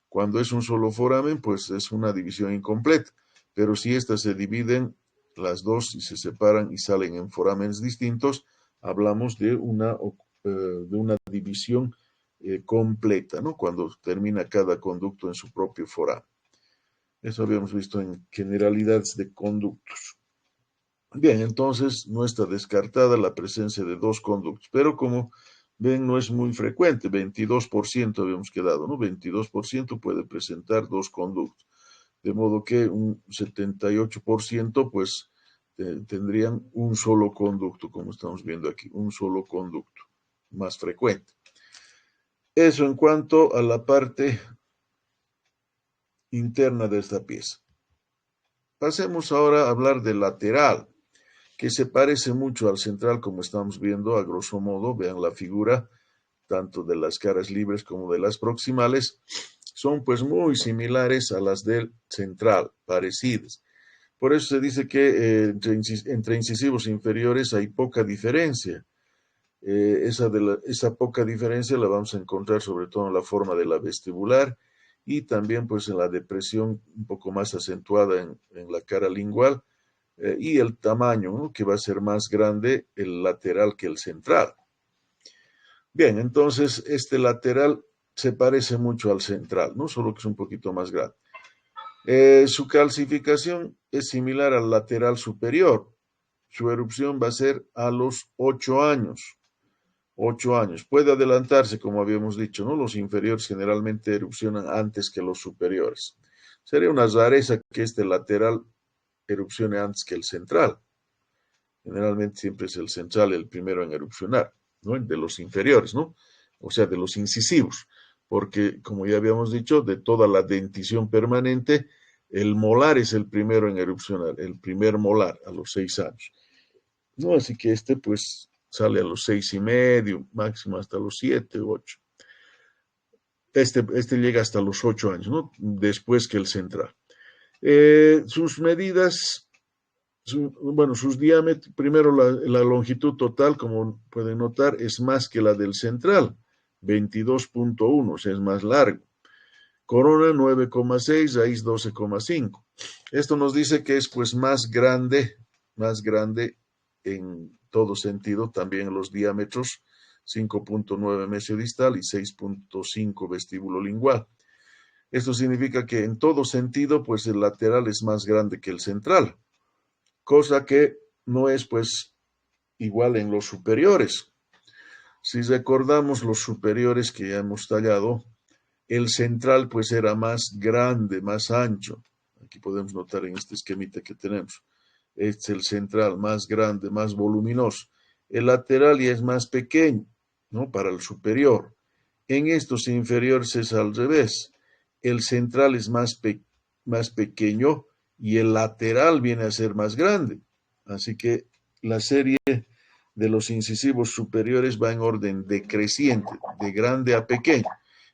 Cuando es un solo foramen, pues es una división incompleta, pero si estas se dividen las dos y se separan y salen en forámenes distintos, hablamos de una división completa, ¿no? Cuando termina cada conducto en su propio foramen. Eso habíamos visto en generalidades de conductos. Bien, entonces no está descartada la presencia de dos conductos, pero como ven no es muy frecuente, 22% habíamos quedado, ¿no? 22% puede presentar dos conductos, de modo que un 78% pues tendrían un solo conducto, como estamos viendo aquí, un solo conducto, más frecuente. Eso en cuanto a la parte interna de esta pieza. Pasemos ahora a hablar del lateral, que se parece mucho al central, como estamos viendo a grosso modo. Vean la figura, tanto de las caras libres como de las proximales, son pues muy similares a las del central, parecidas. Por eso se dice que entre incisivos inferiores hay poca diferencia. Esa poca diferencia la vamos a encontrar sobre todo en la forma de la vestibular y también pues en la depresión un poco más acentuada en la cara lingual, y el tamaño, ¿no?, que va a ser más grande el lateral que el central. Bien, entonces este lateral se parece mucho al central, ¿no?, solo que es un poquito más grande. Su calcificación es similar al lateral superior. Su erupción va a ser a los 8 años. 8 años. Puede adelantarse, como habíamos dicho, ¿no? Los inferiores generalmente erupcionan antes que los superiores. Sería una rareza que este lateral erupcione antes que el central. Generalmente siempre es el central el primero en erupcionar, ¿no? De los inferiores, ¿no? O sea, de los incisivos. Porque, como ya habíamos dicho, de toda la dentición permanente, el molar es el primero en erupcionar, el primer molar a los 6 años. ¿No? Así que este pues sale a los 6 y medio, máximo hasta los 7, 8. Este llega hasta los 8 años, ¿no? Después que el central. Sus medidas, bueno, sus diámetros, primero la longitud total, como pueden notar, es más que la del central, 22.1, o sea, es más largo. Corona 9,6, raíz 12,5. Esto nos dice que es pues más grande en todo sentido, también los diámetros, 5.9 mesiodistal y 6.5 vestíbulo lingual. Esto significa que en todo sentido, pues el lateral es más grande que el central, cosa que no es pues igual en los superiores. Si recordamos los superiores que ya hemos tallado, el central pues era más grande, más ancho. Aquí podemos notar en este esquemita que tenemos. Este es el central, más grande, más voluminoso. El lateral ya es más pequeño, ¿no? Para el superior. En estos inferiores es al revés. El central es más pequeño y el lateral viene a ser más grande. Así que la serie de los incisivos superiores va en orden decreciente, de grande a pequeño.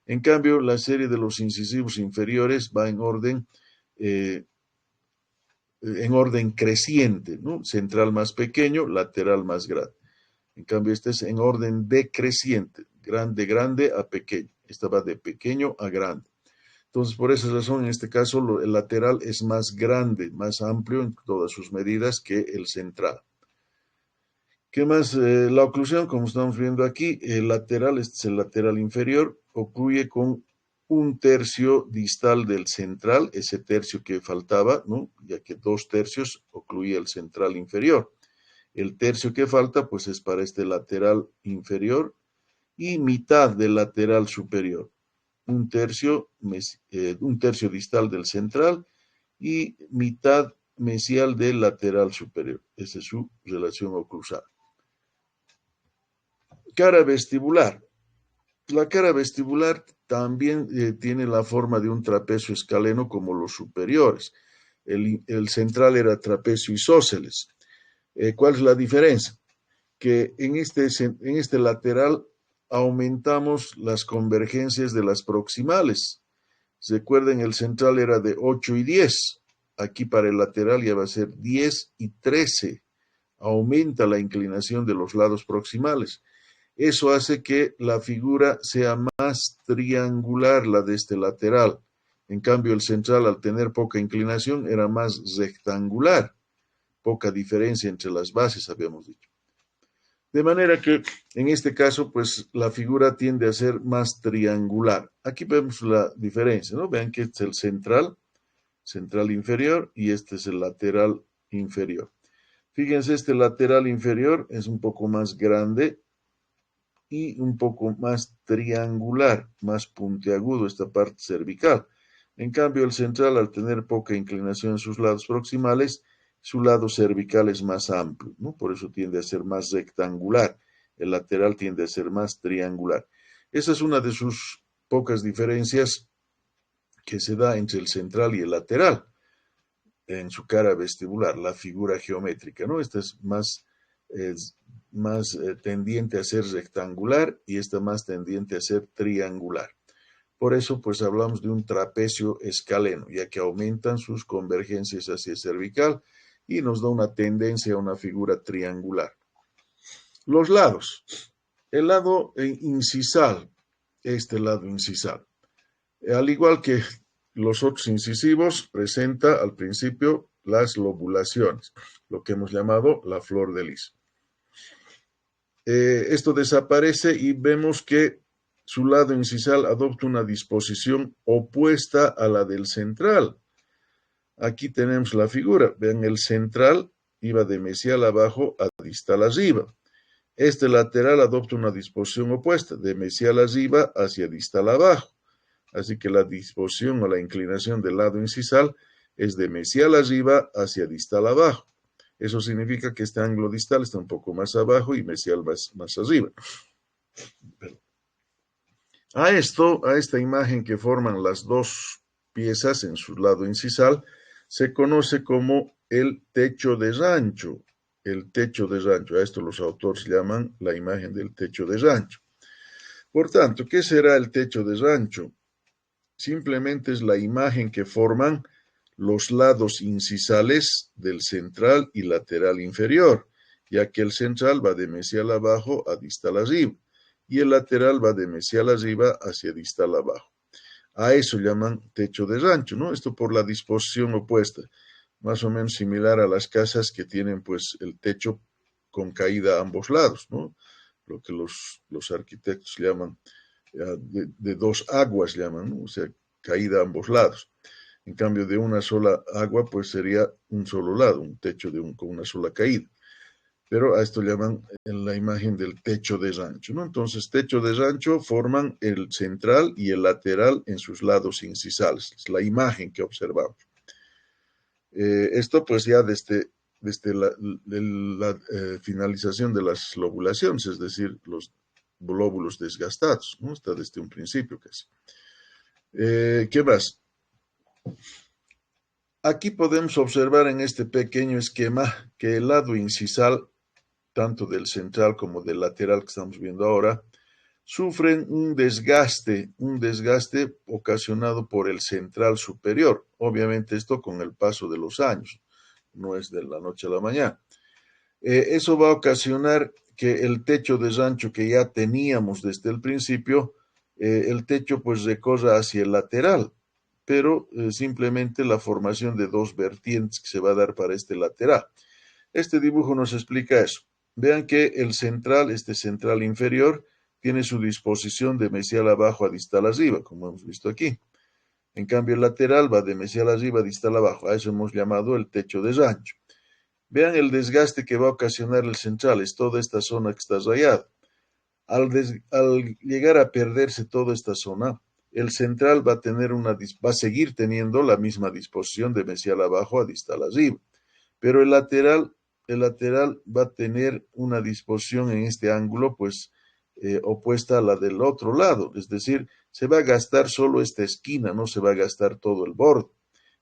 En cambio, la serie de los incisivos inferiores va en orden creciente, ¿no? Central más pequeño, lateral más grande. En cambio, este es en orden decreciente, grande a pequeño. Esta va de pequeño a grande. Entonces, por esa razón, en este caso, el lateral es más grande, más amplio en todas sus medidas que el central. ¿Qué más? La oclusión, como estamos viendo aquí, el lateral, este es el lateral inferior, ocluye con un tercio distal del central, ese tercio que faltaba, ¿no? Ya que 2 tercios ocluye el central inferior. El tercio que falta, pues es para este lateral inferior y mitad del lateral superior. Un tercio distal del central y mitad mesial del lateral superior. Esa es su relación oclusal. Cara vestibular. La cara vestibular también tiene la forma de un trapecio escaleno como los superiores. El central era trapecio isósceles. ¿Cuál es la diferencia? Que en este lateral aumentamos las convergencias de las proximales. Recuerden, el central era de 8 y 10. Aquí para el lateral ya va a ser 10 y 13. Aumenta la inclinación de los lados proximales. Eso hace que la figura sea más triangular, la de este lateral. En cambio, el central, al tener poca inclinación, era más rectangular. Poca diferencia entre las bases, habíamos dicho. De manera que, en este caso, pues la figura tiende a ser más triangular. Aquí vemos la diferencia, ¿no? Vean que este es el central inferior, y este es el lateral inferior. Fíjense, este lateral inferior es un poco más grande y un poco más triangular, más puntiagudo esta parte cervical. En cambio, el central, al tener poca inclinación en sus lados proximales, su lado cervical es más amplio, ¿no? Por eso tiende a ser más rectangular. El lateral tiende a ser más triangular. Esa es una de sus pocas diferencias que se da entre el central y el lateral en su cara vestibular, la figura geométrica, ¿no? Esta es más tendiente a ser rectangular y esta más tendiente a ser triangular. Por eso, pues hablamos de un trapecio escaleno, ya que aumentan sus convergencias hacia el cervical y nos da una tendencia a una figura triangular. Los lados. El lado incisal, este lado incisal. Al igual que los otros incisivos, presenta al principio las lobulaciones, lo que hemos llamado la flor de lis. Esto desaparece y vemos que su lado incisal adopta una disposición opuesta a la del central. Aquí tenemos la figura. Vean, el central iba de mesial abajo a distal arriba. Este lateral adopta una disposición opuesta, de mesial arriba hacia distal abajo. Así que la disposición o la inclinación del lado incisal es de mesial arriba hacia distal abajo. Eso significa que este ángulo distal está un poco más abajo y mesial más arriba. A esta imagen que forman las dos piezas en su lado incisal, se conoce como el techo de rancho. El techo de rancho. A esto los autores llaman la imagen del techo de rancho. Por tanto, ¿qué será el techo de rancho? Simplemente es la imagen que forman los lados incisales del central y lateral inferior, ya que el central va de mesial abajo a distal arriba y el lateral va de mesial arriba hacia distal abajo. A eso llaman techo de rancho, ¿no? Esto por la disposición opuesta, más o menos similar a las casas que tienen pues el techo con caída a ambos lados, ¿no? Lo que los arquitectos llaman de dos aguas llaman, ¿no? O sea, caída a ambos lados. En cambio, de una sola agua, pues sería un solo lado, un techo con una sola caída. Pero a esto llaman en la imagen del techo de rancho, ¿no? Entonces, techo de rancho forman el central y el lateral en sus lados incisales. Es la imagen que observamos. Esto, pues, ya desde la finalización de las lobulaciones, es decir, los lóbulos desgastados, ¿no? Está desde un principio casi. ¿Qué más? Aquí podemos observar en este pequeño esquema que el lado incisal, tanto del central como del lateral que estamos viendo ahora, sufren un desgaste ocasionado por el central superior. Obviamente esto con el paso de los años, no es de la noche a la mañana. Eso va a ocasionar que el techo de rancho que ya teníamos desde el principio, el techo pues recorra hacia el lateral, pero simplemente la formación de dos vertientes que se va a dar para este lateral. Este dibujo nos explica eso. Vean que el central, este central inferior, tiene su disposición de mesial abajo a distal arriba, como hemos visto aquí. En cambio, el lateral va de mesial arriba a distal abajo. A eso hemos llamado el techo de rancho. Vean el desgaste que va a ocasionar el central, es toda esta zona que está rayada. Al llegar a perderse toda esta zona, el central va a seguir teniendo la misma disposición de mesial abajo a distal arriba, pero el lateral va a tener una disposición en este ángulo, pues opuesta a la del otro lado, es decir, se va a gastar solo esta esquina, no se va a gastar todo el borde,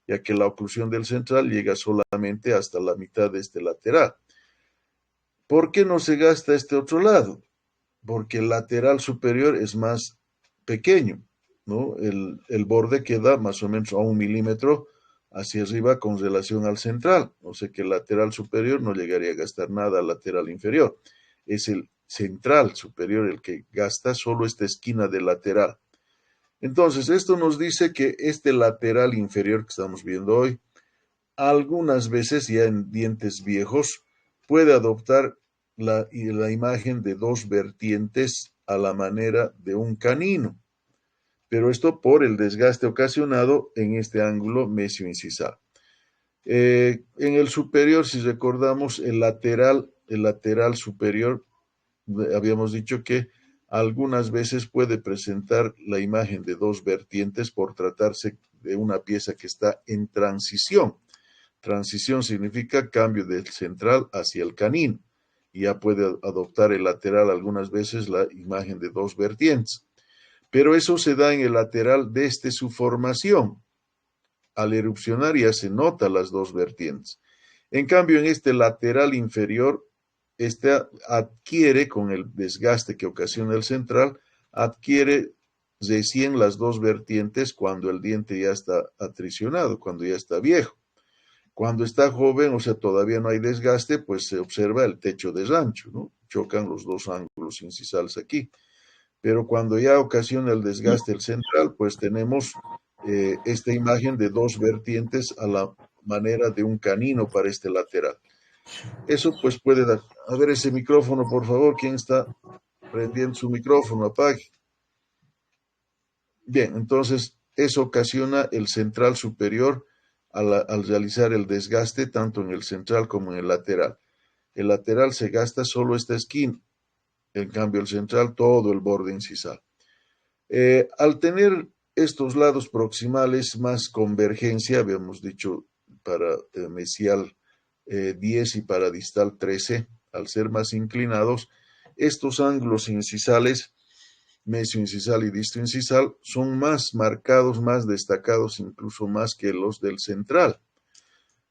ya que la oclusión del central llega solamente hasta la mitad de este lateral. ¿Por qué no se gasta este otro lado? Porque el lateral superior es más pequeño, ¿no? El borde queda más o menos a 1 milímetro hacia arriba con relación al central, o sea que el lateral superior no llegaría a gastar nada al lateral inferior. Es el central superior el que gasta solo esta esquina del lateral. Entonces, esto nos dice que este lateral inferior que estamos viendo hoy, algunas veces ya en dientes viejos, puede adoptar la imagen de dos vertientes a la manera de un canino, pero esto por el desgaste ocasionado en este ángulo mesio-incisal. En el superior, si recordamos, el lateral superior, habíamos dicho que algunas veces puede presentar la imagen de dos vertientes por tratarse de una pieza que está en transición. Transición significa cambio del central hacia el canino. Y ya puede adoptar el lateral algunas veces la imagen de dos vertientes. pero eso se da en el lateral desde su formación. Al erupcionar ya se nota las dos vertientes. En cambio, en este lateral inferior, este adquiere, con el desgaste que ocasiona el central, adquiere recién las dos vertientes cuando el diente ya está atricionado, cuando ya está viejo. Cuando está joven, o sea, todavía no hay desgaste, pues se observa el techo de rancho, ¿no? Chocan los dos ángulos incisales aquí. Pero cuando ya ocasiona el desgaste el central, pues tenemos esta imagen de dos vertientes a la manera de un canino para este lateral. Eso pues puede dar. A ver ese micrófono, por favor. ¿Quién está prendiendo su micrófono? Apague. Bien, entonces eso ocasiona el central superior al realizar el desgaste tanto en el central como en el lateral. El lateral se gasta solo esta esquina, en cambio el central todo el borde incisal. Al tener estos lados proximales más convergencia, habíamos dicho para mesial 10 y para distal 13, al ser más inclinados, estos ángulos incisales, mesioincisal y distoincisal, son más marcados, más destacados, incluso más que los del central.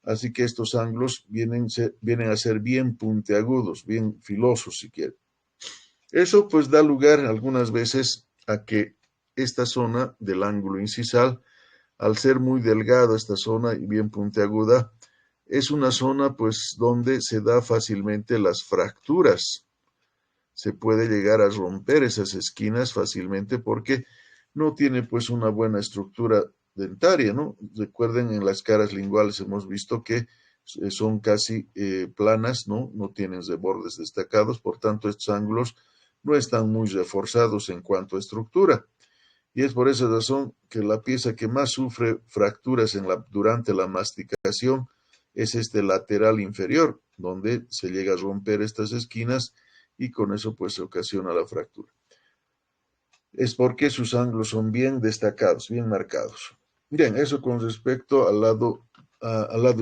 Así que estos ángulos vienen a ser bien puntiagudos, bien filosos, si quieren. Eso pues da lugar algunas veces a que esta zona del ángulo incisal, al ser muy delgada esta zona y bien puntiaguda, es una zona pues donde se da fácilmente las fracturas. Se puede llegar a romper esas esquinas fácilmente porque no tiene pues una buena estructura dentaria, ¿no? Recuerden, en las caras linguales hemos visto que son casi planas, ¿no? No tienen bordes destacados, por tanto estos ángulos no están muy reforzados en cuanto a estructura. Y es por esa razón que la pieza que más sufre fracturas durante la masticación es este lateral inferior, donde se llega a romper estas esquinas y con eso pues se ocasiona la fractura. Es porque sus ángulos son bien destacados, bien marcados. Bien, eso con respecto al lado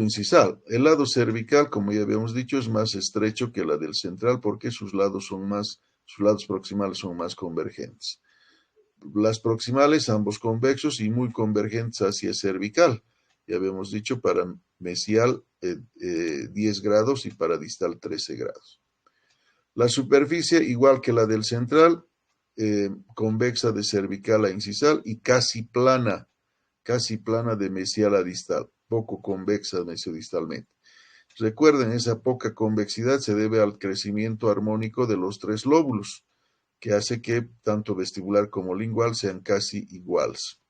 incisal. El lado cervical, como ya habíamos dicho, es más estrecho que la del central porque sus lados proximales son más convergentes. Las proximales, ambos convexos y muy convergentes hacia cervical. Ya habíamos dicho para mesial 10 grados y para distal 13 grados. La superficie, igual que la del central, convexa de cervical a incisal y casi plana de mesial a distal, poco convexa mesiodistalmente. Recuerden, esa poca convexidad se debe al crecimiento armónico de los tres lóbulos, que hace que tanto vestibular como lingual sean casi iguales.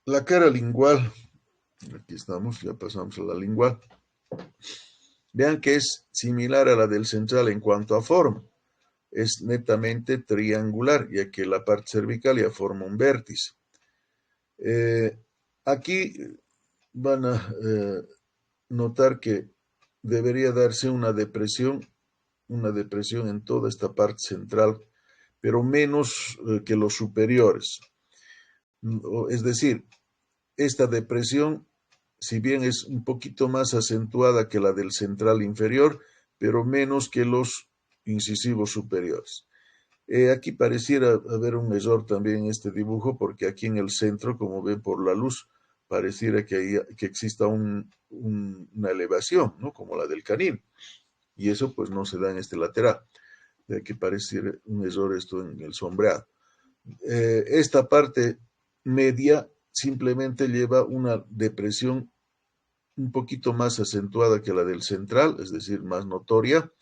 La cara lingual, aquí estamos, ya pasamos a la lingual. Vean que es similar a la del central en cuanto a forma. Es netamente triangular, ya que la parte cervical ya forma un vértice. Aquí van a notar que debería darse una depresión en toda esta parte central, pero menos que los superiores. Es decir, esta depresión, si bien es un poquito más acentuada que la del central inferior, pero menos que los incisivos superiores. Aquí pareciera haber un error también en este dibujo, porque aquí en el centro, como ven por la luz, pareciera que exista una elevación, ¿no? Como la del canino. Y eso pues no se da en este lateral. De aquí pareciera un error esto en el sombreado. Esta parte media simplemente lleva una depresión un poquito más acentuada que la del central, es decir, más notoria,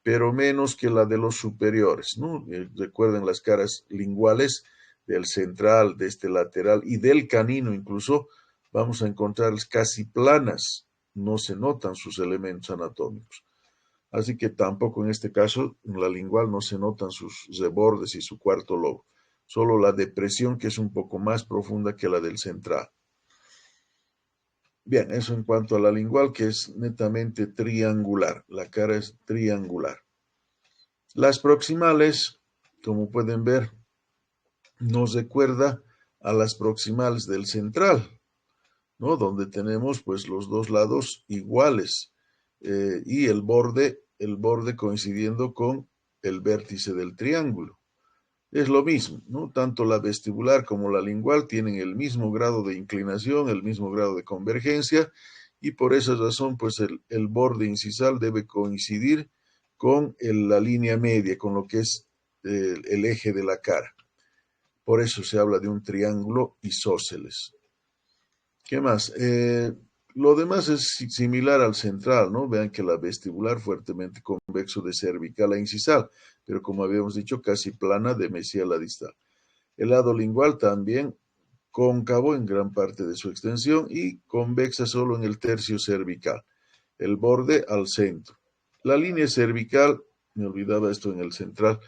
pero menos que la de los superiores, ¿no? Recuerden las caras linguales del central, de este lateral y del canino incluso, vamos a encontrarlas casi planas, no se notan sus elementos anatómicos. Así que tampoco en este caso, en la lingual no se notan sus rebordes y su cuarto lobo, solo la depresión que es un poco más profunda que la del central. Bien, eso en cuanto a la lingual, que es netamente triangular, la cara es triangular. Las proximales, como pueden ver, nos recuerda a las proximales del central, ¿no? Donde tenemos pues los dos lados iguales y el borde coincidiendo con el vértice del triángulo. Es lo mismo, ¿no? Tanto la vestibular como la lingual tienen el mismo grado de inclinación, el mismo grado de convergencia, y por esa razón, pues el borde incisal debe coincidir con la línea media, con lo que es el eje de la cara. Por eso se habla de un triángulo isósceles. ¿Qué más? Lo demás es similar al central, ¿no? Vean que la vestibular fuertemente convexo de cervical a incisal, pero como habíamos dicho, casi plana de mesial a distal. El lado lingual también cóncavo en gran parte de su extensión y convexa solo en el tercio cervical, el borde al centro. La línea cervical, me olvidaba esto en el central,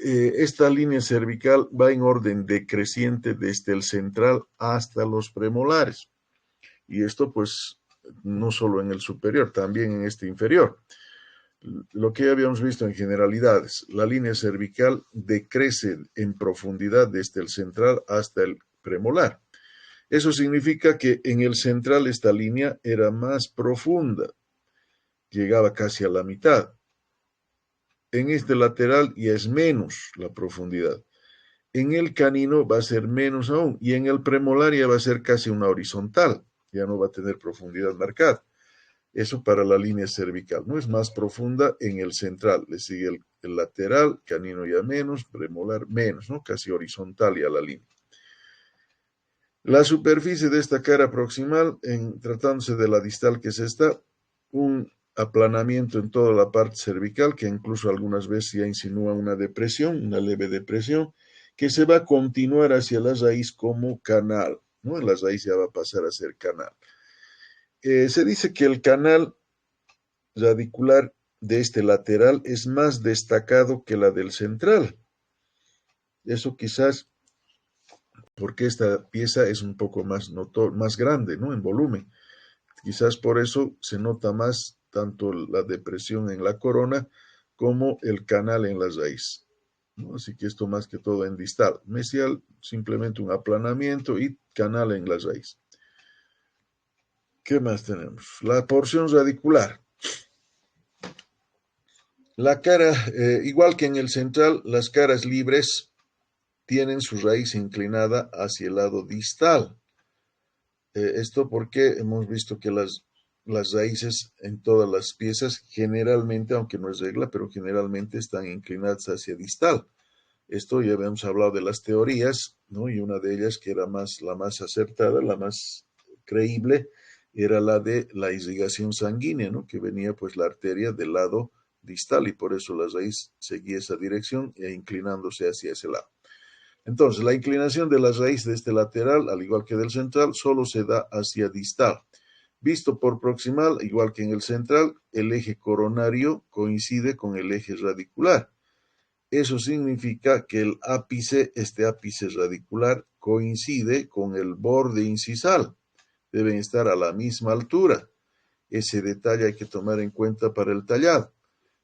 esta línea cervical va en orden decreciente desde el central hasta los premolares. Y esto pues no solo en el superior, también en este inferior. Lo que ya habíamos visto en generalidades, la línea cervical decrece en profundidad desde el central hasta el premolar. Eso significa que en el central esta línea era más profunda, llegaba casi a la mitad. En este lateral ya es menos la profundidad. En el canino va a ser menos aún y en el premolar ya va a ser casi una horizontal, ya no va a tener profundidad marcada. Eso para la línea cervical, ¿no? Es más profunda en el central, le sigue el lateral, canino ya menos, premolar menos, ¿no? Casi horizontal ya la línea. La superficie de esta cara proximal, tratándose de la distal que es esta, un aplanamiento en toda la parte cervical, que incluso algunas veces ya insinúa una depresión, una leve depresión, que se va a continuar hacia la raíz como canal, ¿no? La raíz ya va a pasar a ser canal. Se dice que el canal radicular de este lateral es más destacado que la del central. Eso quizás porque esta pieza es un poco más grande, ¿no? En volumen. Quizás por eso se nota más tanto la depresión en la corona como el canal en la raíz, ¿no? Así que esto más que todo en distal. Mesial, simplemente un aplanamiento y canal en la raíz. ¿Qué más tenemos? La porción radicular. La cara, igual que en el central, las caras libres tienen su raíz inclinada hacia el lado distal. Esto porque hemos visto que las raíces en todas las piezas generalmente, aunque no es regla, pero generalmente están inclinadas hacia distal. Esto ya habíamos hablado de las teorías, ¿no? Y una de ellas que era la más acertada, la más creíble, era la de la irrigación sanguínea, ¿no? Que venía pues la arteria del lado distal y por eso la raíz seguía esa dirección e inclinándose hacia ese lado. Entonces, la inclinación de la raíz de este lateral, al igual que del central, solo se da hacia distal. Visto por proximal, igual que en el central, el eje coronario coincide con el eje radicular. Eso significa que este ápice radicular, coincide con el borde incisal. Deben estar a la misma altura. Ese detalle hay que tomar en cuenta para el tallado,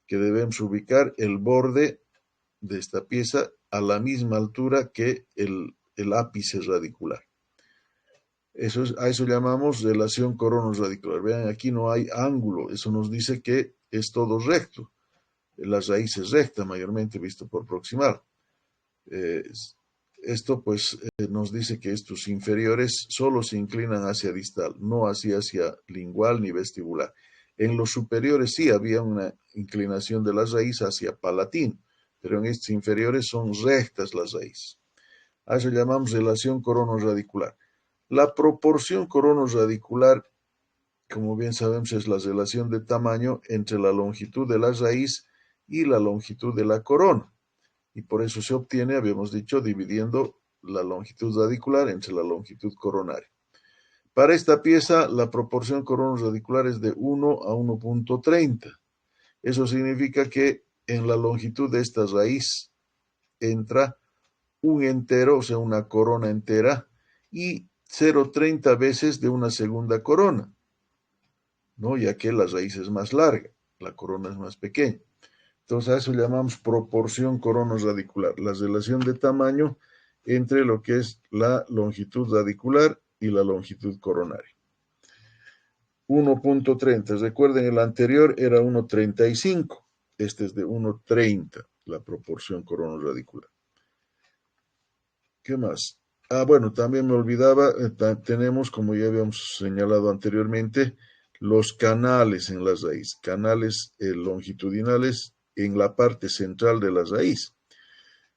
que debemos ubicar el borde de esta pieza a la misma altura que el ápice radicular. A eso llamamos relación corono-radicular. Vean, aquí no hay ángulo, eso nos dice que es todo recto. La raíz es recta, mayormente visto por proximal. Esto pues nos dice que estos inferiores solo se inclinan hacia distal, no hacia lingual ni vestibular. En los superiores sí había una inclinación de la raíz hacia palatino, pero en estos inferiores son rectas las raíces. A eso llamamos relación corono-radicular. La proporción corono-radicular, como bien sabemos, es la relación de tamaño entre la longitud de la raíz y la longitud de la corona. Y por eso se obtiene, habíamos dicho, dividiendo la longitud radicular entre la longitud coronaria. Para esta pieza, la proporción corono-radicular es de 1 a 1.30. Eso significa que en la longitud de esta raíz entra un entero, o sea, una corona entera, y 0.30 veces de una segunda corona, ¿no? Ya que la raíz es más larga, la corona es más pequeña. Entonces a eso llamamos proporción corono-radicular, la relación de tamaño entre lo que es la longitud radicular y la longitud coronaria. 1.30, recuerden el anterior era 1.35, este es de 1.30, la proporción corono-radicular. ¿Qué más? Bueno, también me olvidaba, tenemos, como ya habíamos señalado anteriormente, los canales en la raíz, canales longitudinales en la parte central de la raíz.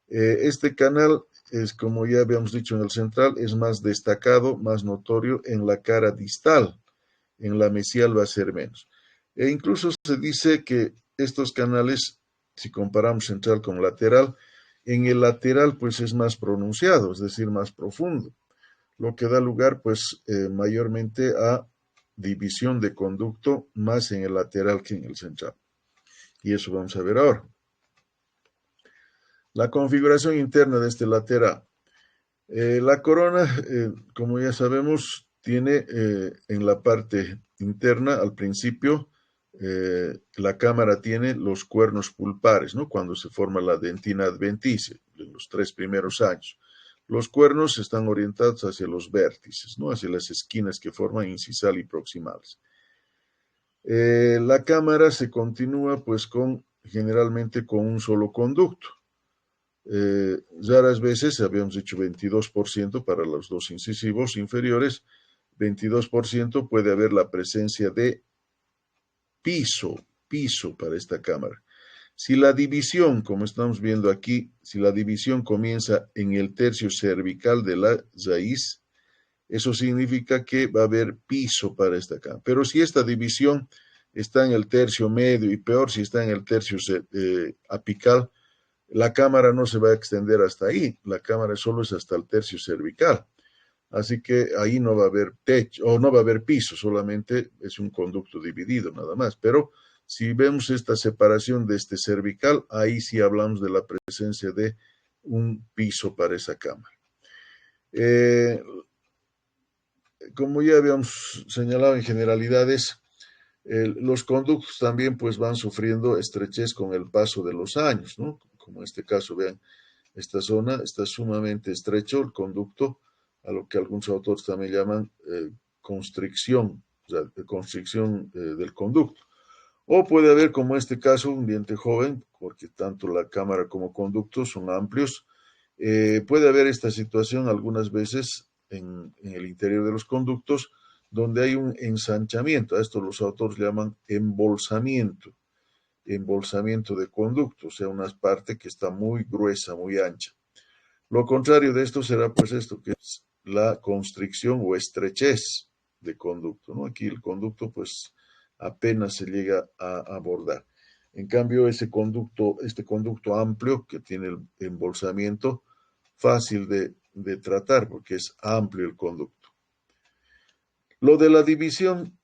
Este canal es, como ya habíamos dicho en el central, es más destacado, más notorio en la cara distal, en la mesial va a ser menos. E incluso se dice que estos canales, si comparamos central con lateral, en el lateral pues es más pronunciado, es decir, más profundo, lo que da lugar pues mayormente a división de conducto más en el lateral que en el central. Y eso vamos a ver ahora. La configuración interna de este lateral. La corona, como ya sabemos, tiene en la parte interna, al principio, la cámara tiene los cuernos pulpares, ¿no? Cuando se forma la dentina adventicia, en los 3 primeros años. Los cuernos están orientados hacia los vértices, ¿no? Hacia las esquinas que forman incisal y proximales. La cámara se continúa, pues, generalmente con un solo conducto. Raras veces, habíamos dicho 22% para los dos incisivos inferiores, 22% puede haber la presencia de piso para esta cámara. Si la división, como estamos viendo aquí, si la división comienza en el tercio cervical de la raíz, eso significa que va a haber piso para esta cámara. Pero si esta división está en el tercio medio y peor si está en el tercio apical, la cámara no se va a extender hasta ahí, la cámara solo es hasta el tercio cervical. Así que ahí no va a haber techo, o no va a haber piso, solamente es un conducto dividido nada más. Pero si vemos esta separación de este cervical, ahí sí hablamos de la presencia de un piso para esa cámara. Como ya habíamos señalado en generalidades, los conductos también pues van sufriendo estrechez con el paso de los años, ¿no? Como en este caso, vean, esta zona está sumamente estrecho, el conducto, a lo que algunos autores también llaman constricción, o sea, constricción del conducto. O puede haber, como en este caso, un diente joven, porque tanto la cámara como conducto son amplios. Puede haber esta situación algunas veces en el interior de los conductos, donde hay un ensanchamiento. A esto los autores llaman embolsamiento de conducto, o sea, una parte que está muy gruesa, muy ancha. Lo contrario de esto será pues esto, que es la constricción o estrechez de conducto, ¿no? Aquí el conducto pues apenas se llega a abordar. En cambio, este conducto amplio que tiene el embolsamiento, fácil de tratar porque es amplio el conducto. Lo de la división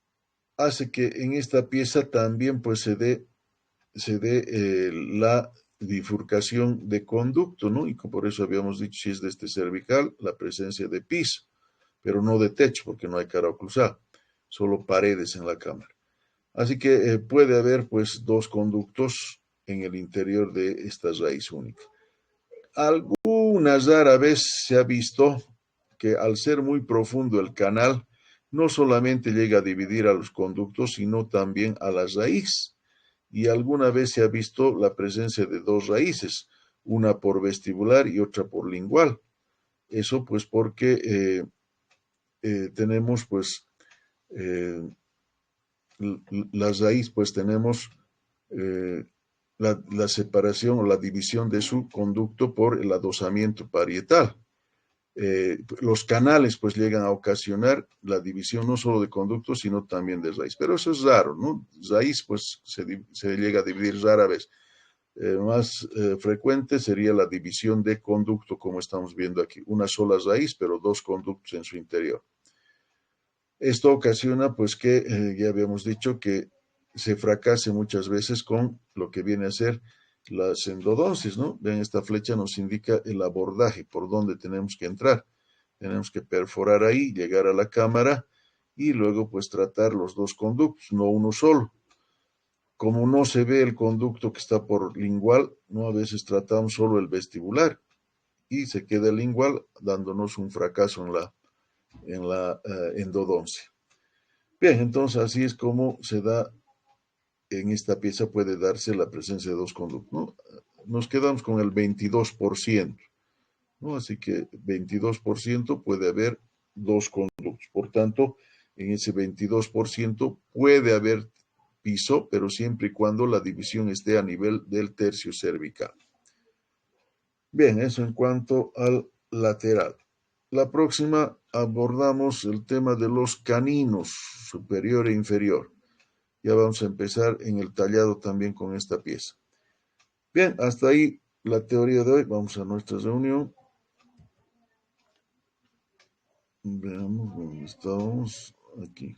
hace que en esta pieza también pues se dé la bifurcación de conducto, ¿no? Y por eso habíamos dicho, si es de este cervical, la presencia de piso, pero no de techo, porque no hay cara oclusal, solo paredes en la cámara. Así que puede haber, pues, dos conductos en el interior de esta raíz única. Algunas rara vez se ha visto que al ser muy profundo el canal, no solamente llega a dividir a los conductos, sino también a la raíz. Y alguna vez se ha visto la presencia de dos raíces, una por vestibular y otra por lingual. Eso pues porque tenemos pues eh, la raíz, pues tenemos eh, la separación o la división de su conducto por el adosamiento parietal. Los canales pues llegan a ocasionar la división no solo de conductos, sino también de raíz. Pero eso es raro, ¿no? Raíz pues se llega a dividir rara vez. Más frecuente sería la división de conducto, como estamos viendo aquí. Una sola raíz, pero dos conductos en su interior. Esto ocasiona, pues, que ya habíamos dicho que se fracase muchas veces con lo que viene a ser las endodonsis, ¿no? Ven, esta flecha nos indica el abordaje, por dónde tenemos que entrar. Tenemos que perforar ahí, llegar a la cámara y luego, pues, tratar los dos conductos, no uno solo. Como no se ve el conducto que está por lingual, ¿no? A veces tratamos solo el vestibular y se queda el lingual dándonos un fracaso en la endodoncia. Bien, entonces así es como se da en esta pieza, puede darse la presencia de dos conductos, ¿no? Nos quedamos con el 22%. ¿no? Así que 22% puede haber dos conductos. Por tanto, en ese 22% puede haber piso, pero siempre y cuando la división esté a nivel del tercio cervical. Bien, eso en cuanto al lateral. La próxima abordamos el tema de los caninos, superior e inferior. Ya vamos a empezar en el tallado también con esta pieza. Bien, hasta ahí la teoría de hoy. Vamos a nuestra reunión. Veamos dónde estamos. Aquí.